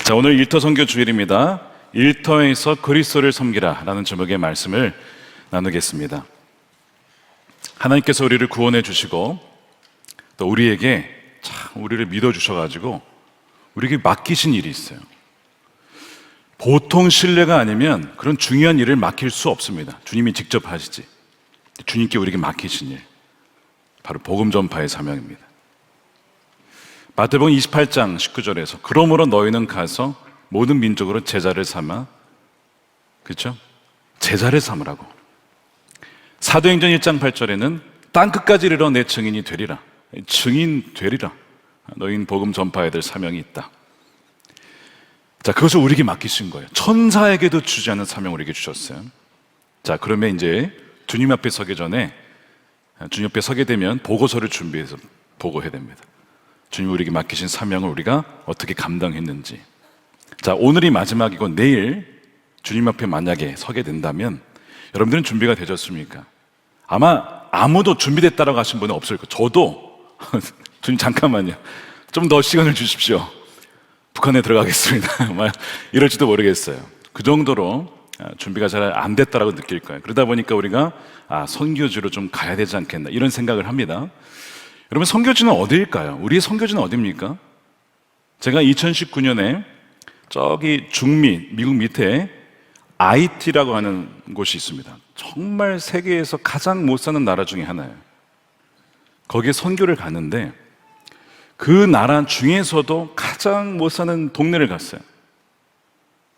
자, 오늘 일터 선교 주일입니다. 일터에서 그리스도를 섬기라 라는 제목의 말씀을 나누겠습니다. 하나님께서 우리를 구원해 주시고 또 우리에게 참 우리를 믿어 주셔가지고 우리에게 맡기신 일이 있어요. 보통 신뢰가 아니면 그런 중요한 일을 맡길 수 없습니다. 주님이 직접 하시지. 주님께 우리에게 맡기신 일, 바로 복음 전파의 사명입니다. 마태복음 28장 19절에서 그러므로 너희는 가서 모든 민족으로 제자를 삼아, 그렇죠? 제자를 삼으라고. 사도행전 1장 8절에는 땅끝까지 이르러 내 증인이 되리라. 증인 되리라. 너희는 복음 전파해야 될 사명이 있다. 자, 그것을 우리에게 맡기신 거예요. 천사에게도 주지 않은 사명을 우리에게 주셨어요. 자, 그러면 이제 주님 앞에 서기 전에, 주님 앞에 서게 되면 보고서를 준비해서 보고해야 됩니다. 주님 우리에게 맡기신 사명을 우리가 어떻게 감당했는지. 자, 오늘이 마지막이고 내일 주님 앞에 만약에 서게 된다면 여러분들은 준비가 되셨습니까? 아마 아무도 준비됐다라고 하신 분은 없을 거예요. 저도 주님 잠깐만요, 좀 더 시간을 주십시오, 북한에 들어가겠습니다 이럴지도 모르겠어요. 그 정도로 준비가 잘 안 됐다라고 느낄 거예요. 그러다 보니까 우리가 선교지로 좀 가야 되지 않겠나 이런 생각을 합니다. 여러분, 선교지는 어디일까요? 우리의 선교지는 어디입니까? 제가 2019년에 저기 중미, 미국 밑에 IT라고 하는 곳이 있습니다. 정말 세계에서 가장 못 사는 나라 중에 하나예요. 거기에 선교를 갔는데 그 나라 중에서도 가장 못 사는 동네를 갔어요.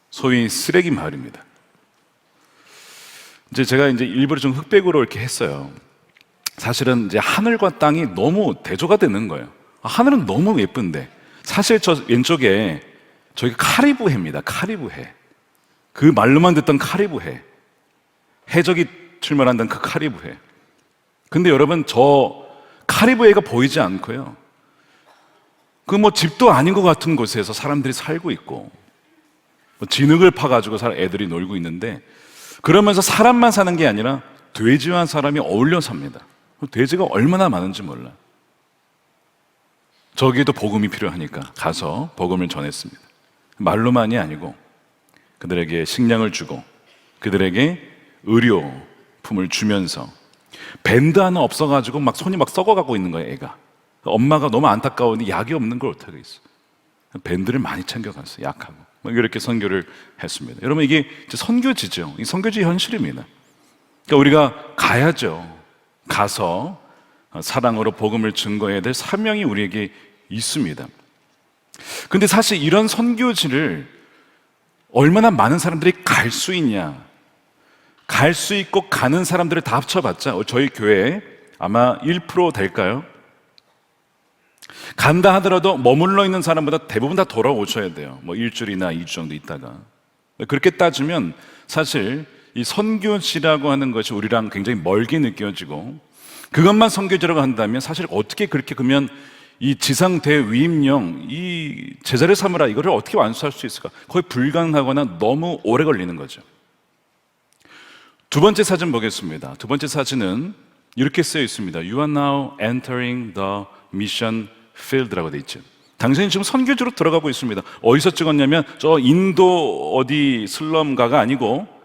소위 쓰레기 마을입니다. 제가 일부러 좀 흑백으로 이렇게 했어요. 사실은 하늘과 땅이 너무 대조가 되는 거예요. 하늘은 너무 예쁜데 사실 저 왼쪽에 저기 카리브해입니다. 카리브해. 그 말로만 듣던 카리브해. 해적이 출몰한다는 그 카리브해. 근데 여러분, 저 카리브해가 보이지 않고요, 그 집도 아닌 것 같은 곳에서 사람들이 살고 있고 진흙을 파가지고 애들이 놀고 있는데, 그러면서 사람만 사는 게 아니라 돼지와 사람이 어울려 삽니다. 돼지가 얼마나 많은지 몰라. 저기에도 복음이 필요하니까 가서 복음을 전했습니다. 말로만이 아니고 그들에게 식량을 주고 그들에게 의료품을 주면서, 밴드 하나 없어가지고 손이 썩어가고 있는 거예요. 애가, 엄마가 너무 안타까우니 약이 없는 걸 어떡하겠어. 밴드를 많이 챙겨갔어요. 약하고 이렇게 선교를 했습니다. 여러분, 이게 선교지죠. 이 선교지 현실입니다. 그러니까 우리가 가야죠. 가서 사랑으로 복음을 증거해야 될 사명이 우리에게 있습니다. 근데 사실 이런 선교지를 얼마나 많은 사람들이 갈 수 있냐, 갈 수 있고 가는 사람들을 다 합쳐봤자 저희 교회에 아마 1% 될까요? 간다 하더라도 머물러 있는 사람보다 대부분 다 돌아오셔야 돼요. 일주일이나 2주 정도 있다가. 그렇게 따지면 사실 이 선교지라고 하는 것이 우리랑 굉장히 멀게 느껴지고, 그것만 선교지라고 한다면 사실 어떻게 그렇게 그러면 이 지상 대위임령, 이 제자를 삼으라, 이거를 어떻게 완수할 수 있을까? 거의 불가능하거나 너무 오래 걸리는 거죠. 두 번째 사진 보겠습니다. 두 번째 사진은 이렇게 쓰여 있습니다. You are now entering the mission field라고 되어 있죠. 당신이 지금 선교지로 들어가고 있습니다. 어디서 찍었냐면 저 인도 어디 슬럼가가 아니고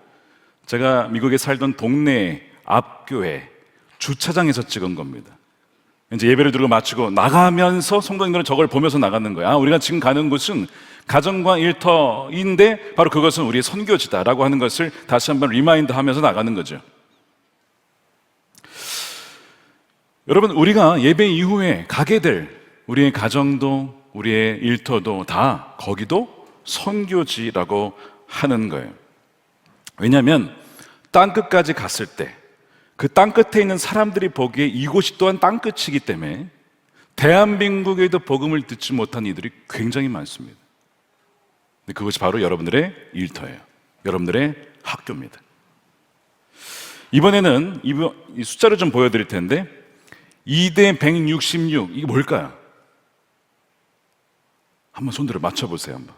제가 미국에 살던 동네 앞교회 주차장에서 찍은 겁니다. 이제 예배를 드리고 마치고 나가면서 성도님들은 저걸 보면서 나가는 거야. 우리가 지금 가는 곳은 가정과 일터인데 바로 그것은 우리의 선교지다라고 하는 것을 다시 한번 리마인드 하면서 나가는 거죠. 여러분, 우리가 예배 이후에 가게 될 우리의 가정도 우리의 일터도 다 거기도 선교지라고 하는 거예요. 왜냐하면 땅끝까지 갔을 때 그 땅끝에 있는 사람들이 보기에 이곳이 또한 땅끝이기 때문에 대한민국에도 복음을 듣지 못한 이들이 굉장히 많습니다. 근데 그것이 바로 여러분들의 일터예요. 여러분들의 학교입니다. 이번에는 이 숫자를 좀 보여드릴 텐데 2대 166, 이게 뭘까요? 한번 손들어 맞춰보세요. 한번.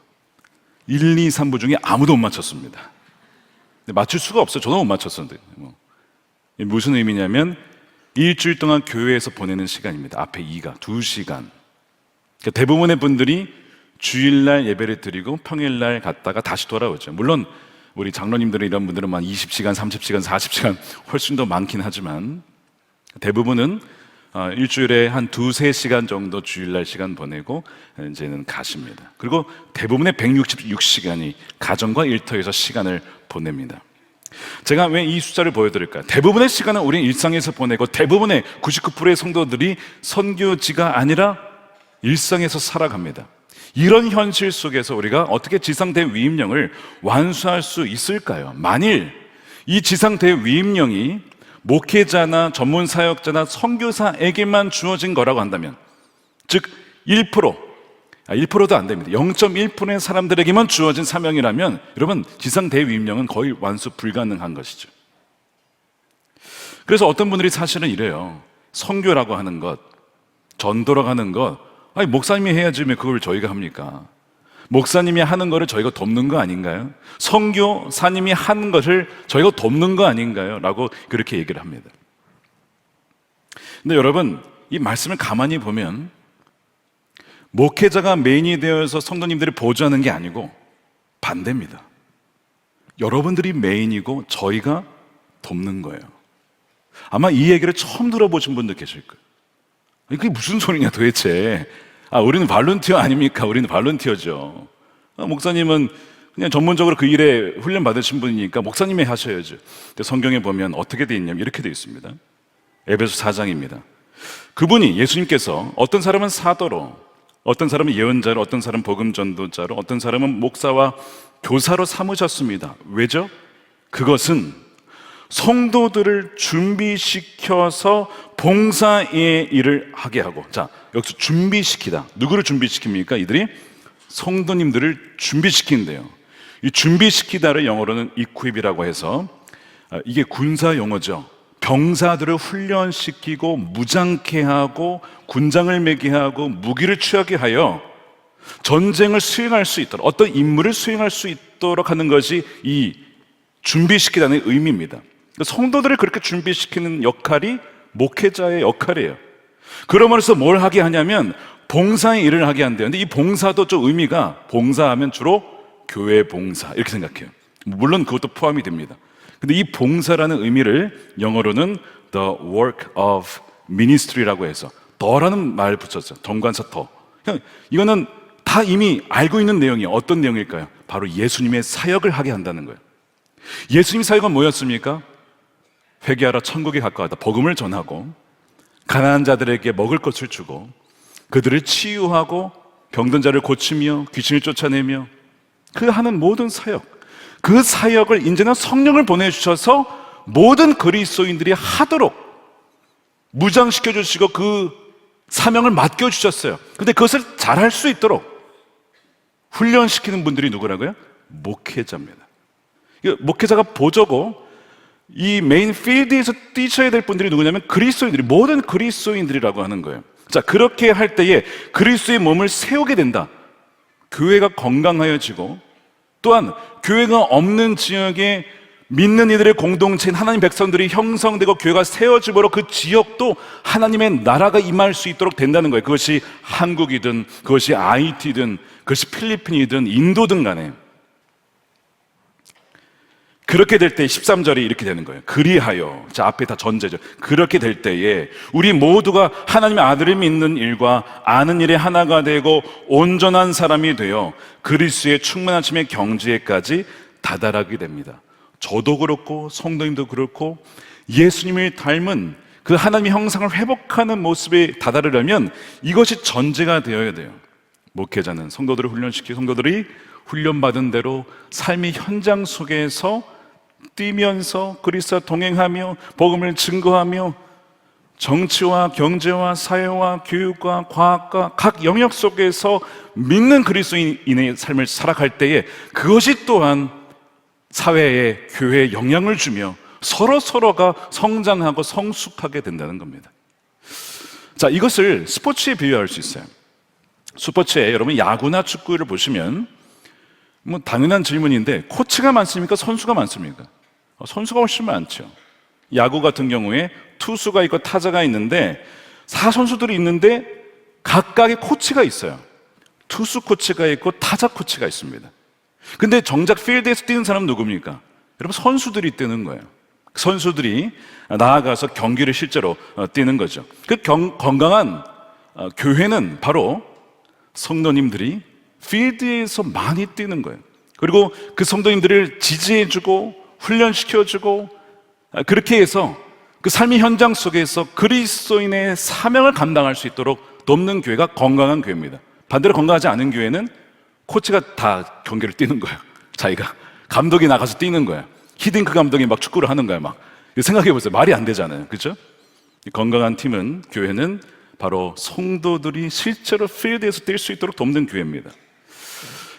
1, 2, 3부 중에 아무도 못 맞췄습니다. 근데 맞출 수가 없어요. 저도 못 맞췄었는데. 무슨 의미냐면 일주일 동안 교회에서 보내는 시간입니다. 앞에 2가 2시간. 그러니까 대부분의 분들이 주일날 예배를 드리고 평일날 갔다가 다시 돌아오죠. 물론 우리 장로님들은 이런 분들은 막 20시간, 30시간, 40시간 훨씬 더 많긴 하지만 대부분은 일주일에 한 2-3시간 정도 주일날 시간 보내고 이제는 가십니다. 그리고 대부분의 166시간이 가정과 일터에서 시간을 보냅니다. 제가 왜 이 숫자를 보여드릴까요? 대부분의 시간은 우리는 일상에서 보내고 대부분의 99%의 성도들이 선교지가 아니라 일상에서 살아갑니다. 이런 현실 속에서 우리가 어떻게 지상대 위임령을 완수할 수 있을까요? 만일 이 지상대 위임령이 목회자나 전문 사역자나 선교사에게만 주어진 거라고 한다면, 즉 1%도 안 됩니다. 0.1%의 사람들에게만 주어진 사명이라면 여러분, 지상대위임령은 거의 완수 불가능한 것이죠. 그래서 어떤 분들이 사실은 이래요. 선교라고 하는 것, 전도라고 하는 것, 아니 목사님이 해야지 왜 그걸 저희가 합니까? 목사님이 하는 거를 저희가 돕는 거 아닌가요? 선교사님이 하는 것을 저희가 돕는 거 아닌가요? 라고 그렇게 얘기를 합니다. 근데 여러분, 이 말씀을 가만히 보면 목회자가 메인이 되어서 성도님들이 보조하는 게 아니고 반대입니다. 여러분들이 메인이고 저희가 돕는 거예요. 아마 이 얘기를 처음 들어보신 분도 계실 거예요. 이게 무슨 소리냐 도대체. 우리는 발런티어 아닙니까? 우리는 발런티어죠. 목사님은 그냥 전문적으로 그 일에 훈련 받으신 분이니까 목사님이 하셔야죠. 근데 성경에 보면 어떻게 돼 있냐면 이렇게 돼 있습니다. 에베소 4장입니다. 그분이, 예수님께서 어떤 사람은 사도로, 어떤 사람은 예언자로, 어떤 사람은 복음 전도자로, 어떤 사람은 목사와 교사로 삼으셨습니다. 왜죠? 그것은 성도들을 준비시켜서 봉사의 일을 하게 하고, 자, 여기서 준비시키다. 누구를 준비시킵니까? 이들이 성도님들을 준비시킨대요. 이 준비시키다를 영어로는 equip이라고 해서, 이게 군사 용어죠. 병사들을 훈련시키고 무장케 하고 군장을 매게 하고 무기를 취하게 하여 전쟁을 수행할 수 있도록, 어떤 임무를 수행할 수 있도록 하는 것이 이 준비시키다는 의미입니다. 성도들을 그렇게 준비시키는 역할이 목회자의 역할이에요. 그러면서 뭘 하게 하냐면 봉사의 일을 하게 한대요. 근데 이 봉사도 좀 의미가, 봉사하면 주로 교회 봉사 이렇게 생각해요. 물론 그것도 포함이 됩니다. 근데 이 봉사라는 의미를 영어로는 the work of ministry라고 해서 더라는 말 붙였죠. 정관사 더. 이거는 다 이미 알고 있는 내용이에요. 어떤 내용일까요? 바로 예수님의 사역을 하게 한다는 거예요. 예수님 사역은 뭐였습니까? 회개하라, 천국이 가까웠다. 복음을 전하고 가난한 자들에게 먹을 것을 주고 그들을 치유하고 병든 자를 고치며 귀신을 쫓아내며 그 하는 모든 사역, 그 사역을 이제는 성령을 보내주셔서 모든 그리스도인들이 하도록 무장시켜 주시고 그 사명을 맡겨주셨어요. 근데 그것을 잘할 수 있도록 훈련시키는 분들이 누구라고요? 목회자입니다. 목회자가 보조고 이 메인 필드에서 뛰셔야 될 분들이 누구냐면 그리스도인들이, 모든 그리스도인들이라고 하는 거예요. 자, 그렇게 할 때에 그리스도의 몸을 세우게 된다. 교회가 건강하여지고 또한 교회가 없는 지역에 믿는 이들의 공동체인 하나님 백성들이 형성되고 교회가 세워짐으로 그 지역도 하나님의 나라가 임할 수 있도록 된다는 거예요. 그것이 한국이든 그것이 IT든 그것이 필리핀이든 인도든 간에. 그렇게 될 때 13절이 이렇게 되는 거예요. 그리하여, 자, 앞에 다 전제죠. 그렇게 될 때에 우리 모두가 하나님의 아들을 믿는 일과 아는 일에 하나가 되고 온전한 사람이 되어 그리스도의 충만하심의 경지에까지 다다르게 됩니다. 저도 그렇고 성도님도 그렇고 예수님을 닮은 그 하나님의 형상을 회복하는 모습에 다다르려면 이것이 전제가 되어야 돼요. 목회자는 성도들을 훈련시키고 성도들이 훈련받은 대로 삶의 현장 속에서 뛰면서 그리스도와 동행하며 복음을 증거하며 정치와 경제와 사회와 교육과 과학과 각 영역 속에서 믿는 그리스도인의 삶을 살아갈 때에 그것이 또한 사회에, 교회에 영향을 주며 서로가 성장하고 성숙하게 된다는 겁니다. 자, 이것을 스포츠에 비유할 수 있어요. 스포츠에 여러분 야구나 축구를 보시면 뭐 당연한 질문인데 코치가 많습니까? 선수가 많습니까? 선수가 훨씬 많죠. 야구 같은 경우에 투수가 있고 타자가 있는데 4선수들이 있는데 각각의 코치가 있어요. 투수 코치가 있고 타자 코치가 있습니다. 근데 정작 필드에서 뛰는 사람은 누굽니까? 여러분, 선수들이 뛰는 거예요. 선수들이 나아가서 경기를 실제로 뛰는 거죠. 그 건강한 교회는 바로 성도님들이 필드에서 많이 뛰는 거예요. 그리고 그 성도님들을 지지해주고 훈련시켜주고, 그렇게 해서 그 삶의 현장 속에서 그리스도인의 사명을 감당할 수 있도록 돕는 교회가 건강한 교회입니다. 반대로 건강하지 않은 교회는 코치가 다 경기를 뛰는 거예요. 자기가 감독이 나가서 뛰는 거예요. 히딩크 감독이 막 축구를 하는 거예요. 막 생각해 보세요. 말이 안 되잖아요. 그렇죠? 건강한 팀은, 교회는 바로 성도들이 실제로 필드에서 뛸 수 있도록 돕는 교회입니다.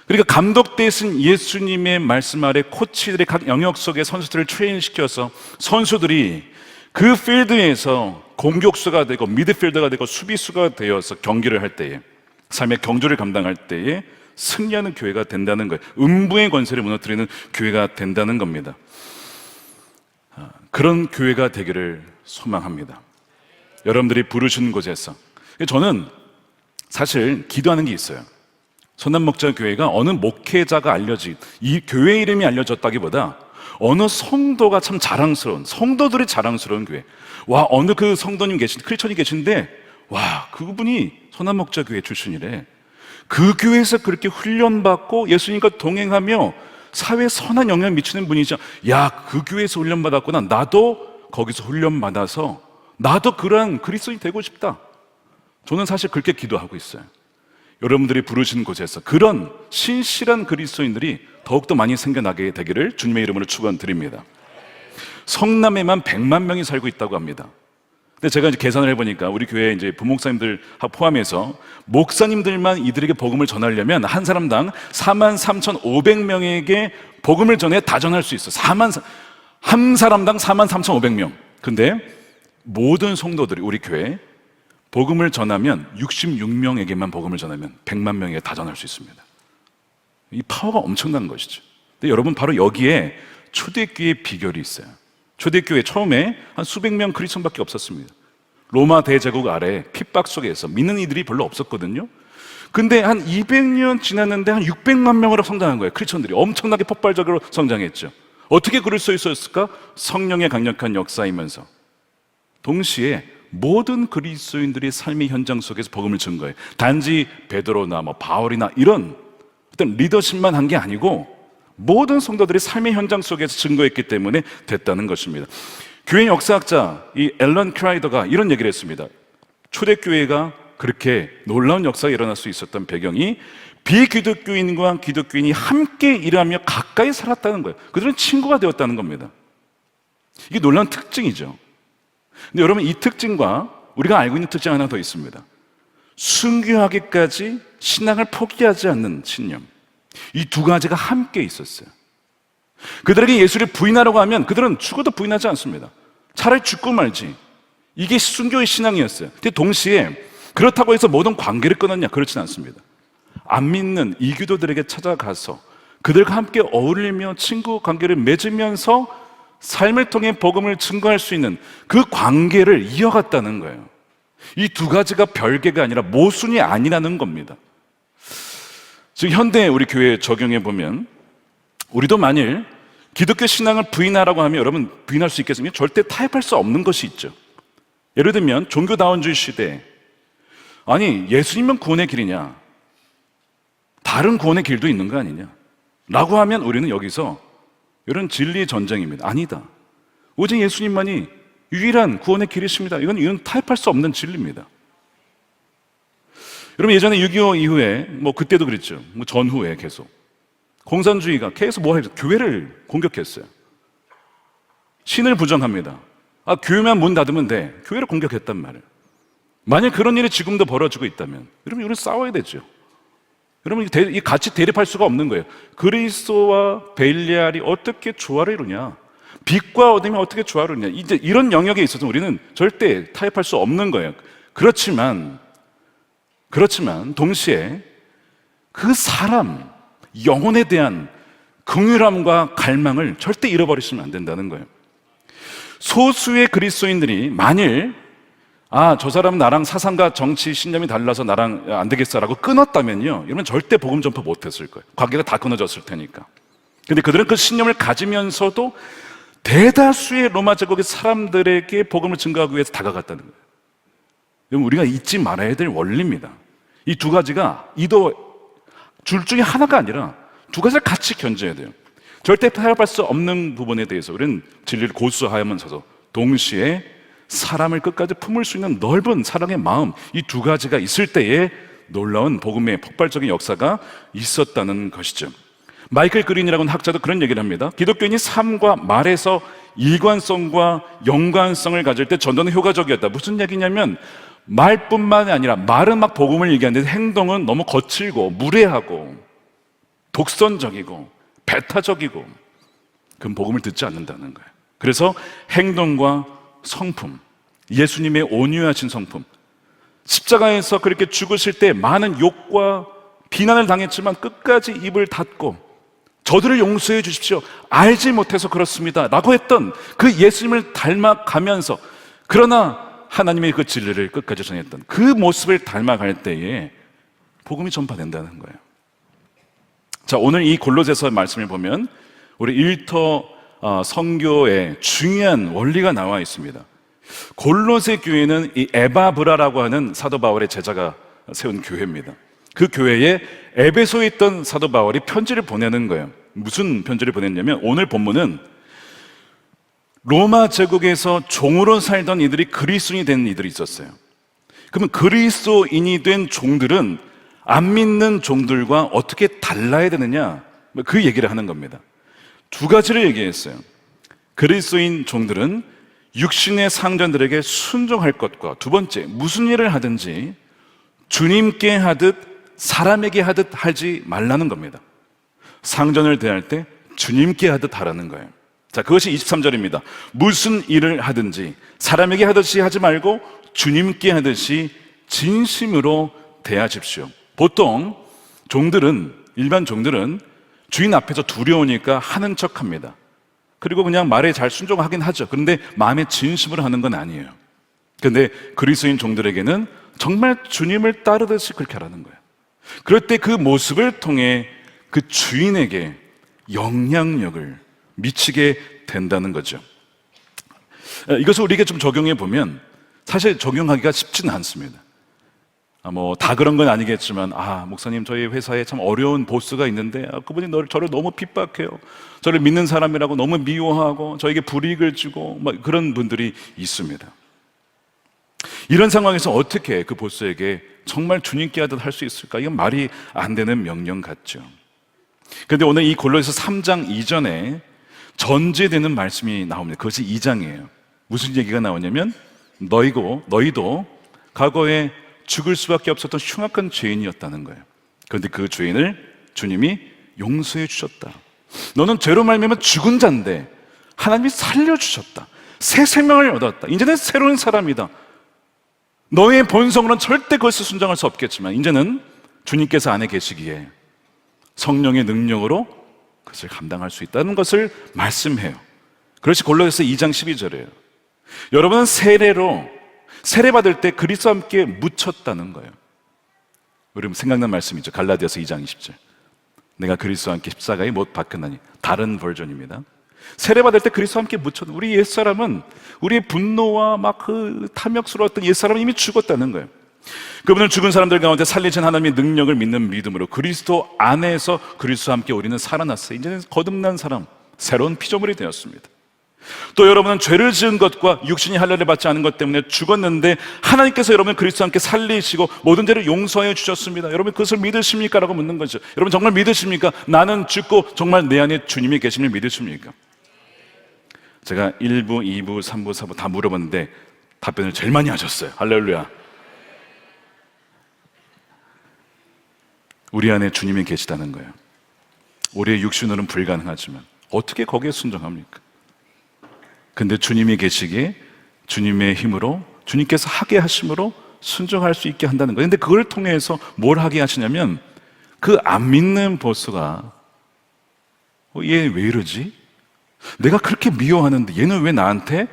그러니까 감독 대신 예수님의 말씀 아래 코치들의 각 영역 속에 선수들을 트레이닝시켜서 선수들이 그 필드에서 공격수가 되고 미드필더가 되고 수비수가 되어서 경기를 할 때에, 삶의 경주를 감당할 때에 승리하는 교회가 된다는 거예요. 음부의 권세를 무너뜨리는 교회가 된다는 겁니다. 그런 교회가 되기를 소망합니다. 여러분들이 부르신 곳에서. 저는 사실 기도하는 게 있어요. 선남목자교회가 어느 목회자가 이 교회 이름이 알려졌다기보다 어느 성도가 참 자랑스러운, 성도들이 자랑스러운 교회. 와, 어느 그 성도님 크리스천이 계신데, 와, 그분이 선남목자교회 출신이래. 그 교회에서 그렇게 훈련받고 예수님과 동행하며 사회에 선한 영향을 미치는 분이죠. 야, 그 교회에서 훈련받았구나. 나도 거기서 훈련받아서 나도 그러한 그리스도인이 되고 싶다. 저는 사실 그렇게 기도하고 있어요. 여러분들이 부르신 곳에서 그런 신실한 그리스도인들이 더욱더 많이 생겨나게 되기를 주님의 이름으로 축원드립니다. 성남에만 100만 명이 살고 있다고 합니다. 근데 제가 이제 계산을 해보니까 우리 교회 이제 부목사님들 포함해서 목사님들만 이들에게 복음을 전하려면 한 사람당 43,500명에게 복음을 전해 다 전할 수 있어. 한 사람당 43,500명. 근데 모든 성도들이 우리 교회 복음을 전하면 66명에게만 복음을 전하면 100만 명에게 다 전할 수 있습니다. 이 파워가 엄청난 것이죠. 근데 여러분, 바로 여기에 초대교회의 비결이 있어요. 초대교회 처음에 한 수백 명 그리스도인밖에 없었습니다. 로마 대제국 아래 핍박 속에서 믿는 이들이 별로 없었거든요. 근데 한 200년 지났는데 한 600만 명으로 성장한 거예요. 크리스천들이 엄청나게 폭발적으로 성장했죠. 어떻게 그럴 수 있었을까? 성령의 강력한 역사이면서 동시에 모든 그리스도인들이 삶의 현장 속에서 복음을 전 거예요. 단지 베드로나 바울이나 이런 어떤 리더십만 한 게 아니고 모든 성도들이 삶의 현장 속에서 증거했기 때문에 됐다는 것입니다. 교회 역사학자 이 앨런 크라이더가 이런 얘기를 했습니다. 초대교회가 그렇게 놀라운 역사가 일어날 수 있었던 배경이 비기독교인과 기독교인이 함께 일하며 가까이 살았다는 거예요. 그들은 친구가 되었다는 겁니다. 이게 놀라운 특징이죠. 근데 여러분, 이 특징과 우리가 알고 있는 특징 하나 더 있습니다. 순교하기까지 신앙을 포기하지 않는 신념. 이 두 가지가 함께 있었어요. 그들에게 예수를 부인하라고 하면 그들은 죽어도 부인하지 않습니다. 차라리 죽고 말지. 이게 순교의 신앙이었어요. 근데 동시에 그렇다고 해서 모든 관계를 끊었냐? 그렇진 않습니다. 안 믿는 이교도들에게 찾아가서 그들과 함께 어울리며 친구 관계를 맺으면서 삶을 통해 복음을 증거할 수 있는 그 관계를 이어갔다는 거예요. 이 두 가지가 별개가 아니라 모순이 아니라는 겁니다. 지금 현대 우리 교회에 적용해 보면, 우리도 만일 기독교 신앙을 부인하라고 하면 여러분 부인할 수 있겠습니까? 절대 타협할 수 없는 것이 있죠. 예를 들면 종교다원주의 시대, 아니 예수님은 구원의 길이냐, 다른 구원의 길도 있는 거 아니냐 라고 하면 우리는 여기서 이런 진리의 전쟁입니다. 아니다, 오직 예수님만이 유일한 구원의 길이십니다. 이건 타협할 수 없는 진리입니다. 여러분, 예전에 6.25 이후에 그때도 그랬죠. 전후에 계속 공산주의가 계속 교회를 공격했어요. 신을 부정합니다. 교회만 문 닫으면 돼. 교회를 공격했단 말이에요. 만약 그런 일이 지금도 벌어지고 있다면 여러분, 우리는 싸워야 되죠. 여러분, 이 같이 대립할 수가 없는 거예요. 그리스도와 벨리알이 어떻게 조화를 이루냐, 빛과 어둠이 어떻게 조화를 이루냐, 이제 이런 영역에 있어서 우리는 절대 타협할 수 없는 거예요. 그렇지만 동시에 그 사람, 영혼에 대한 긍휼함과 갈망을 절대 잃어버리시면 안 된다는 거예요. 소수의 그리스도인들이 만일 아, 저 사람은 나랑 사상과 정치 신념이 달라서 나랑 안 되겠어라고 끊었다면요, 이러면 절대 복음 전파 못했을 거예요. 관계가 다 끊어졌을 테니까. 근데 그들은 그 신념을 가지면서도 대다수의 로마 제국의 사람들에게 복음을 증거하기 위해서 다가갔다는 거예요. 여러분, 우리가 잊지 말아야 될 원리입니다. 이 두 가지가 둘 중에 하나가 아니라 두 가지를 같이 견져야 돼요. 절대 타협할 수 없는 부분에 대해서 우리는 진리를 고수하면서도 동시에 사람을 끝까지 품을 수 있는 넓은 사랑의 마음, 이 두 가지가 있을 때에 놀라운 복음의 폭발적인 역사가 있었다는 것이죠. 마이클 그린이라고 하는 학자도 그런 얘기를 합니다. 기독교인이 삶과 말에서 일관성과 연관성을 가질 때 전도는 효과적이었다. 무슨 얘기냐면 말뿐만 아니라 말은 막 복음을 얘기하는데 행동은 너무 거칠고 무례하고 독선적이고 배타적이고 그럼 복음을 듣지 않는다는 거예요. 그래서 행동과 성품, 예수님의 온유하신 성품, 십자가에서 그렇게 죽으실 때 많은 욕과 비난을 당했지만 끝까지 입을 닫고 저들을 용서해 주십시오, 알지 못해서 그렇습니다 라고 했던 그 예수님을 닮아가면서, 그러나 하나님의 그 진리를 끝까지 전했던 그 모습을 닮아갈 때에 복음이 전파된다는 거예요. 자, 오늘 이 골로새서 말씀을 보면 우리 일터 선교의 중요한 원리가 나와 있습니다. 골로새 교회는 이 에바브라라고 하는 사도 바울의 제자가 세운 교회입니다. 그 교회에 에베소에 있던 사도 바울이 편지를 보내는 거예요. 무슨 편지를 보냈냐면 오늘 본문은 로마 제국에서 종으로 살던 이들이 그리스도인이 된 이들이 있었어요. 그러면 그리스도인이 된 종들은 안 믿는 종들과 어떻게 달라야 되느냐, 그 얘기를 하는 겁니다. 두 가지를 얘기했어요. 그리스도인 종들은 육신의 상전들에게 순종할 것과, 두 번째, 무슨 일을 하든지 주님께 하듯 사람에게 하듯 하지 말라는 겁니다. 상전을 대할 때 주님께 하듯 하라는 거예요. 자, 그것이 23절입니다. 무슨 일을 하든지 사람에게 하듯이 하지 말고 주님께 하듯이 진심으로 대하십시오. 보통 일반 종들은 주인 앞에서 두려우니까 하는 척 합니다. 그리고 그냥 말에 잘 순종하긴 하죠. 그런데 마음에 진심으로 하는 건 아니에요. 그런데 그리스도인 종들에게는 정말 주님을 따르듯이 그렇게 하라는 거예요. 그럴 때 그 모습을 통해 그 주인에게 영향력을 미치게 된다는 거죠. 이것을 우리에게 좀 적용해 보면 사실 적용하기가 쉽지는 않습니다. 다 그런 건 아니겠지만, 목사님, 저희 회사에 참 어려운 보스가 있는데 그분이 저를 너무 핍박해요. 저를 믿는 사람이라고 너무 미워하고 저에게 불이익을 주고 그런 분들이 있습니다. 이런 상황에서 어떻게 그 보스에게 정말 주님께 하듯 할 수 있을까? 이건 말이 안 되는 명령 같죠. 그런데 오늘 이 골로새서 3장 이전에 전제되는 말씀이 나옵니다. 그것이 2장이에요. 무슨 얘기가 나오냐면 너희도 과거에 죽을 수밖에 없었던 흉악한 죄인이었다는 거예요. 그런데 그 죄인을 주님이 용서해 주셨다. 너는 죄로 말미암아 죽은 자인데 하나님이 살려주셨다. 새 생명을 얻었다. 이제는 새로운 사람이다. 너의 본성으로는 절대 그것을 순종할 수 없겠지만 이제는 주님께서 안에 계시기에 성령의 능력으로 그것을 감당할 수 있다는 것을 말씀해요. 그것이 골로새서 2장 12절이에요. 여러분은 세례받을 때 그리스도와 함께 묻혔다는 거예요. 여러분 생각난 말씀이죠. 갈라디아서 2장 20절. 내가 그리스도와 함께 십자가에 못 박혔나니. 다른 버전입니다. 세례받을 때 그리스도와 함께 묻혔다. 우리 옛사람은 우리의 분노와 그 탐욕스러웠던 옛사람은 이미 죽었다는 거예요. 그분은 죽은 사람들 가운데 살리신 하나님의 능력을 믿는 믿음으로 그리스도 안에서 그리스도와 함께 우리는 살아났어요. 이제는 거듭난 사람, 새로운 피조물이 되었습니다. 또 여러분은 죄를 지은 것과 육신이 할례를 받지 않은 것 때문에 죽었는데 하나님께서 여러분을 그리스도와 함께 살리시고 모든 죄를 용서해 주셨습니다. 여러분 그것을 믿으십니까? 라고 묻는 거죠. 여러분 정말 믿으십니까? 나는 죽고 정말 내 안에 주님이 계심을 믿으십니까? 제가 1부, 2부, 3부, 4부 다 물어봤는데 답변을 제일 많이 하셨어요. 할렐루야. 우리 안에 주님이 계시다는 거예요. 우리의 육신으로는 불가능하지만 어떻게 거기에 순종합니까? 근데 주님이 계시기에 주님의 힘으로, 주님께서 하게 하심으로 순종할 수 있게 한다는 거예요. 근데 그걸 통해서 뭘 하게 하시냐면 그 안 믿는 보스가 얘 왜 이러지? 내가 그렇게 미워하는데 얘는 왜 나한테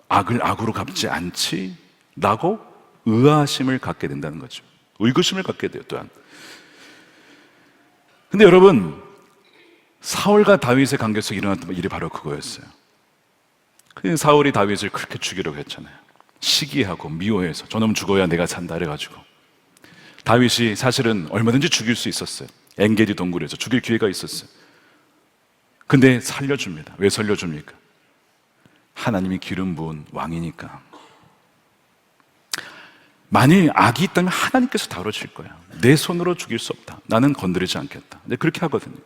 악을 악으로 갚지 않지? 라고 의아심을 갖게 된다는 거죠. 의구심을 갖게 돼요, 또한. 근데 여러분, 사울과 다윗의 관계에서 일어났던 일이 바로 그거였어요. 사울이 다윗을 그렇게 죽이려고 했잖아요. 시기하고 미워해서 저놈 죽어야 내가 산다 해가지고 다윗이 사실은 얼마든지 죽일 수 있었어요. 엔게디 동굴에서 죽일 기회가 있었어요. 근데 살려줍니다. 왜 살려줍니까? 하나님이 기름 부은 왕이니까. 만일 악이 있다면 하나님께서 다루실 거야. 내 손으로 죽일 수 없다. 나는 건드리지 않겠다. 근데 그렇게 하거든요.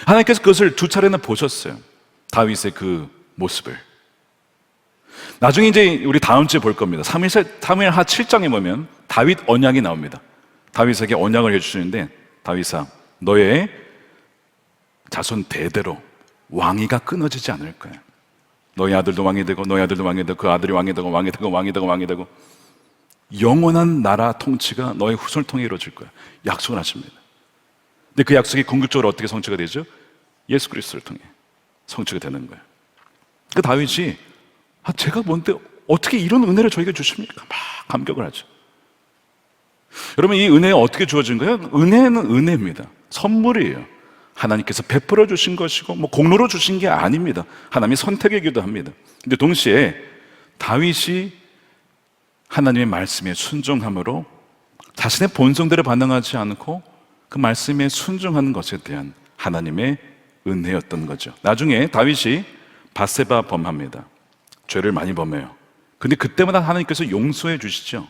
하나님께서 그것을 두 차례나 보셨어요. 다윗의 그 모습을. 나중에 이제 우리 다음 주에 볼 겁니다. 사무엘하 7장에 보면 다윗 언약이 나옵니다. 다윗에게 언약을 해주시는데, 다윗아, 너의 자손 대대로 왕위가 끊어지지 않을 거야. 너희 아들도 왕이 되고, 너희 아들도 왕이 되고, 그 아들이 왕이 되고, 왕이 되고, 왕이 되고, 왕이 되고, 영원한 나라 통치가 너의 후손을 통해 이루어질 거야. 약속을 하십니다. 근데 그 약속이 궁극적으로 어떻게 성취가 되죠? 예수 그리스도를 통해 성취가 되는 거예요. 그 다윗이 제가 뭔데 어떻게 이런 은혜를 저에게 주십니까? 막 감격을 하죠. 여러분, 이 은혜가 어떻게 주어진 거예요? 은혜는 은혜입니다. 선물이에요. 하나님께서 베풀어 주신 것이고 공로로 주신 게 아닙니다. 하나님이 선택이기도 합니다. 근데 동시에 다윗이 하나님의 말씀에 순종함으로 자신의 본성대로 반응하지 않고 그 말씀에 순종하는 것에 대한 하나님의 은혜였던 거죠. 나중에 다윗이 밧세바 범합니다. 죄를 많이 범해요. 근데 그때마다 하나님께서 용서해 주시죠.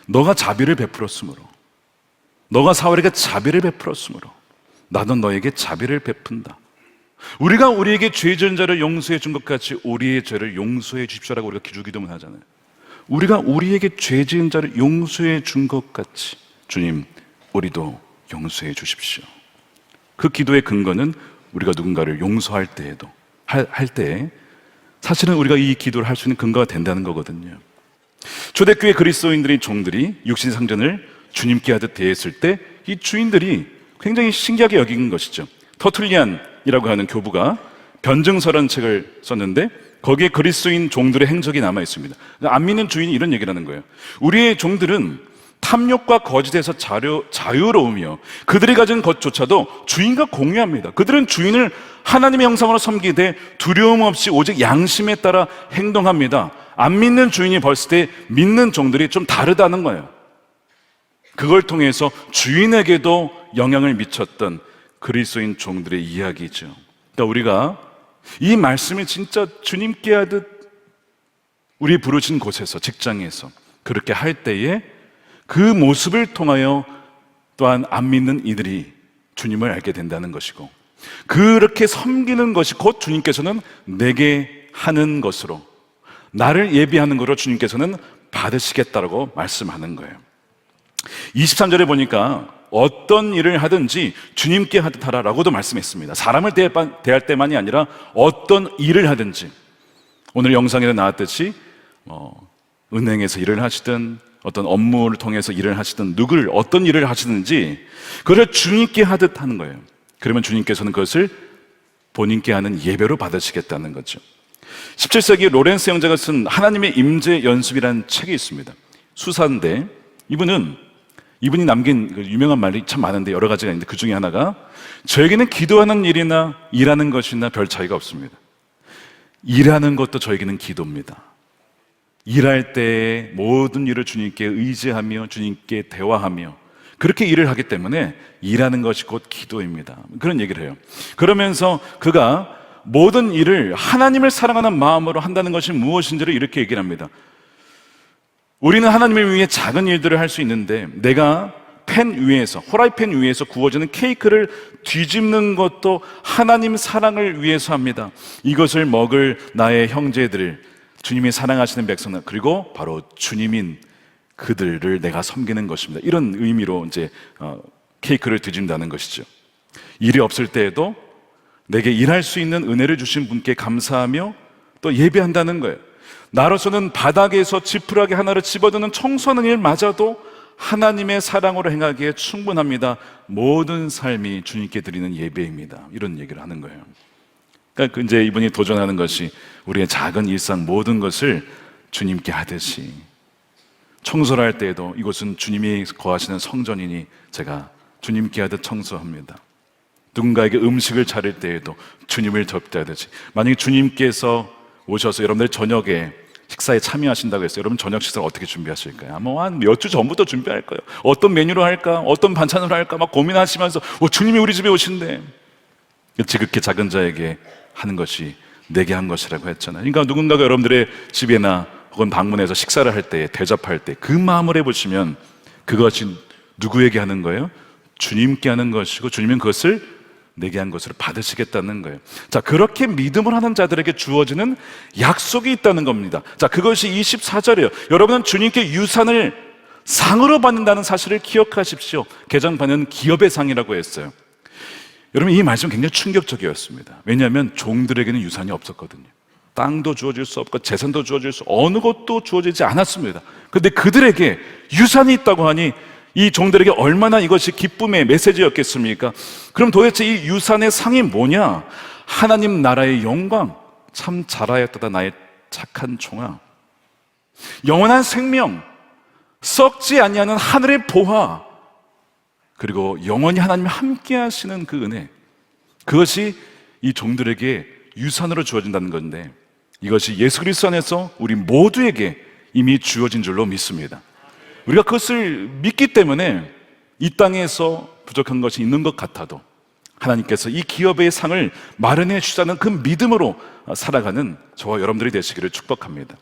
너가 자비를 베풀었으므로, 너가 사울에게 자비를 베풀었으므로 나도 너에게 자비를 베푼다. 우리가 우리에게 죄 지은 자를 용서해 준 것 같이 우리의 죄를 용서해 주십시오라고 우리가 기도문 하잖아요. 우리가 우리에게 죄 지은 자를 용서해 준 것 같이 주님, 우리도 용서해 주십시오. 그 기도의 근거는 우리가 누군가를 용서할 때에도 할 때에 사실은 우리가 이 기도를 할 수 있는 근거가 된다는 거거든요. 초대교회 그리스도인들의 종들이 육신상전을 주님께 하듯 대했을 때 이 주인들이 굉장히 신기하게 여긴 것이죠. 터툴리안이라고 하는 교부가 변증서라는 책을 썼는데 거기에 그리스도인 종들의 행적이 남아 있습니다. 안 믿는 주인이 이런 얘기를 하는 거예요. 우리의 종들은 탐욕과 거짓에서 자유로우며 그들이 가진 것조차도 주인과 공유합니다. 그들은 주인을 하나님의 형상으로 섬기되 두려움 없이 오직 양심에 따라 행동합니다. 안 믿는 주인이 봤을 때 믿는 종들이 좀 다르다는 거예요. 그걸 통해서 주인에게도 영향을 미쳤던 그리스도인 종들의 이야기죠. 그러니까 우리가 이 말씀을 진짜 주님께 하듯 우리 부르신 곳에서, 직장에서 그렇게 할 때에 그 모습을 통하여 또한 안 믿는 이들이 주님을 알게 된다는 것이고, 그렇게 섬기는 것이 곧 주님께서는 내게 하는 것으로, 나를 예비하는 것으로 주님께서는 받으시겠다라고 말씀하는 거예요. 23절에 보니까 어떤 일을 하든지 주님께 하듯 하라라고도 말씀했습니다. 사람을 대할 때만이 아니라 어떤 일을 하든지, 오늘 영상에도 나왔듯이 은행에서 일을 하시든 어떤 업무를 통해서 일을 하시든 누구를 어떤 일을 하시든지 그걸 주님께 하듯 하는 거예요. 그러면 주님께서는 그것을 본인께 하는 예배로 받으시겠다는 거죠. 17세기 로렌스 형제가 쓴 하나님의 임재 연습이라는 책이 있습니다. 수사인데 이분이 남긴 유명한 말이 참 많은데 여러 가지가 있는데 그 중에 하나가, 저에게는 기도하는 일이나 일하는 것이나 별 차이가 없습니다. 일하는 것도 저에게는 기도입니다. 일할 때 모든 일을 주님께 의지하며 주님께 대화하며 그렇게 일을 하기 때문에 일하는 것이 곧 기도입니다. 그런 얘기를 해요. 그러면서 그가 모든 일을 하나님을 사랑하는 마음으로 한다는 것이 무엇인지를 이렇게 얘기를 합니다. 우리는 하나님을 위해 작은 일들을 할 수 있는데 내가 후라이팬 위에서 구워지는 케이크를 뒤집는 것도 하나님 사랑을 위해서 합니다. 이것을 먹을 나의 형제들, 주님이 사랑하시는 백성들, 그리고 바로 주님인 그들을 내가 섬기는 것입니다. 이런 의미로 이제 케이크를 뒤집는다는 것이죠. 일이 없을 때에도 내게 일할 수 있는 은혜를 주신 분께 감사하며 또 예배한다는 거예요. 나로서는 바닥에서 지푸라기 하나를 집어드는 청소하는 일마저도 하나님의 사랑으로 행하기에 충분합니다. 모든 삶이 주님께 드리는 예배입니다. 이런 얘기를 하는 거예요. 그러니까 이제 이분이 도전하는 것이 우리의 작은 일상 모든 것을 주님께 하듯이, 청소를 할 때에도 이곳은 주님이 거하시는 성전이니 제가 주님께 하듯 청소합니다. 누군가에게 음식을 차릴 때에도 주님을 접대하듯이, 만약에 주님께서 오셔서 여러분들 저녁에 식사에 참여하신다고 했어요. 여러분 저녁 식사를 어떻게 준비하실까요? 아마 한 몇 주 전부터 준비할 거예요. 어떤 메뉴로 할까? 어떤 반찬으로 할까? 막 고민하시면서 주님이 우리 집에 오신대. 지극히 작은 자에게 하는 것이 내게 한 것이라고 했잖아요. 그러니까 누군가가 여러분들의 집에나 혹은 방문해서 식사를 할 때, 대접할 때 그 마음을 해보시면 그것이 누구에게 하는 거예요? 주님께 하는 것이고, 주님은 그것을 내게 한 것으로 받으시겠다는 거예요. 자, 그렇게 믿음을 하는 자들에게 주어지는 약속이 있다는 겁니다. 자, 그것이 24절이에요. 여러분은 주님께 유산을 상으로 받는다는 사실을 기억하십시오. 개정판은 기업의 상이라고 했어요. 여러분, 이 말씀 굉장히 충격적이었습니다. 왜냐하면 종들에게는 유산이 없었거든요. 땅도 주어질 수 없고 재산도 주어질 수, 어느 것도 주어지지 않았습니다. 그런데 그들에게 유산이 있다고 하니 이 종들에게 얼마나 이것이 기쁨의 메시지였겠습니까? 그럼 도대체 이 유산의 상이 뭐냐? 하나님 나라의 영광, 참 잘하였다 나의 착한 종아. 영원한 생명, 썩지 아니하는 하늘의 보화, 그리고 영원히 하나님과 함께 하시는 그 은혜, 그것이 이 종들에게 유산으로 주어진다는 건데, 이것이 예수 그리스도 안에서 우리 모두에게 이미 주어진 줄로 믿습니다. 우리가 그것을 믿기 때문에 이 땅에서 부족한 것이 있는 것 같아도 하나님께서 이 기업의 상을 마련해 주시다는 그 믿음으로 살아가는 저와 여러분들이 되시기를 축복합니다.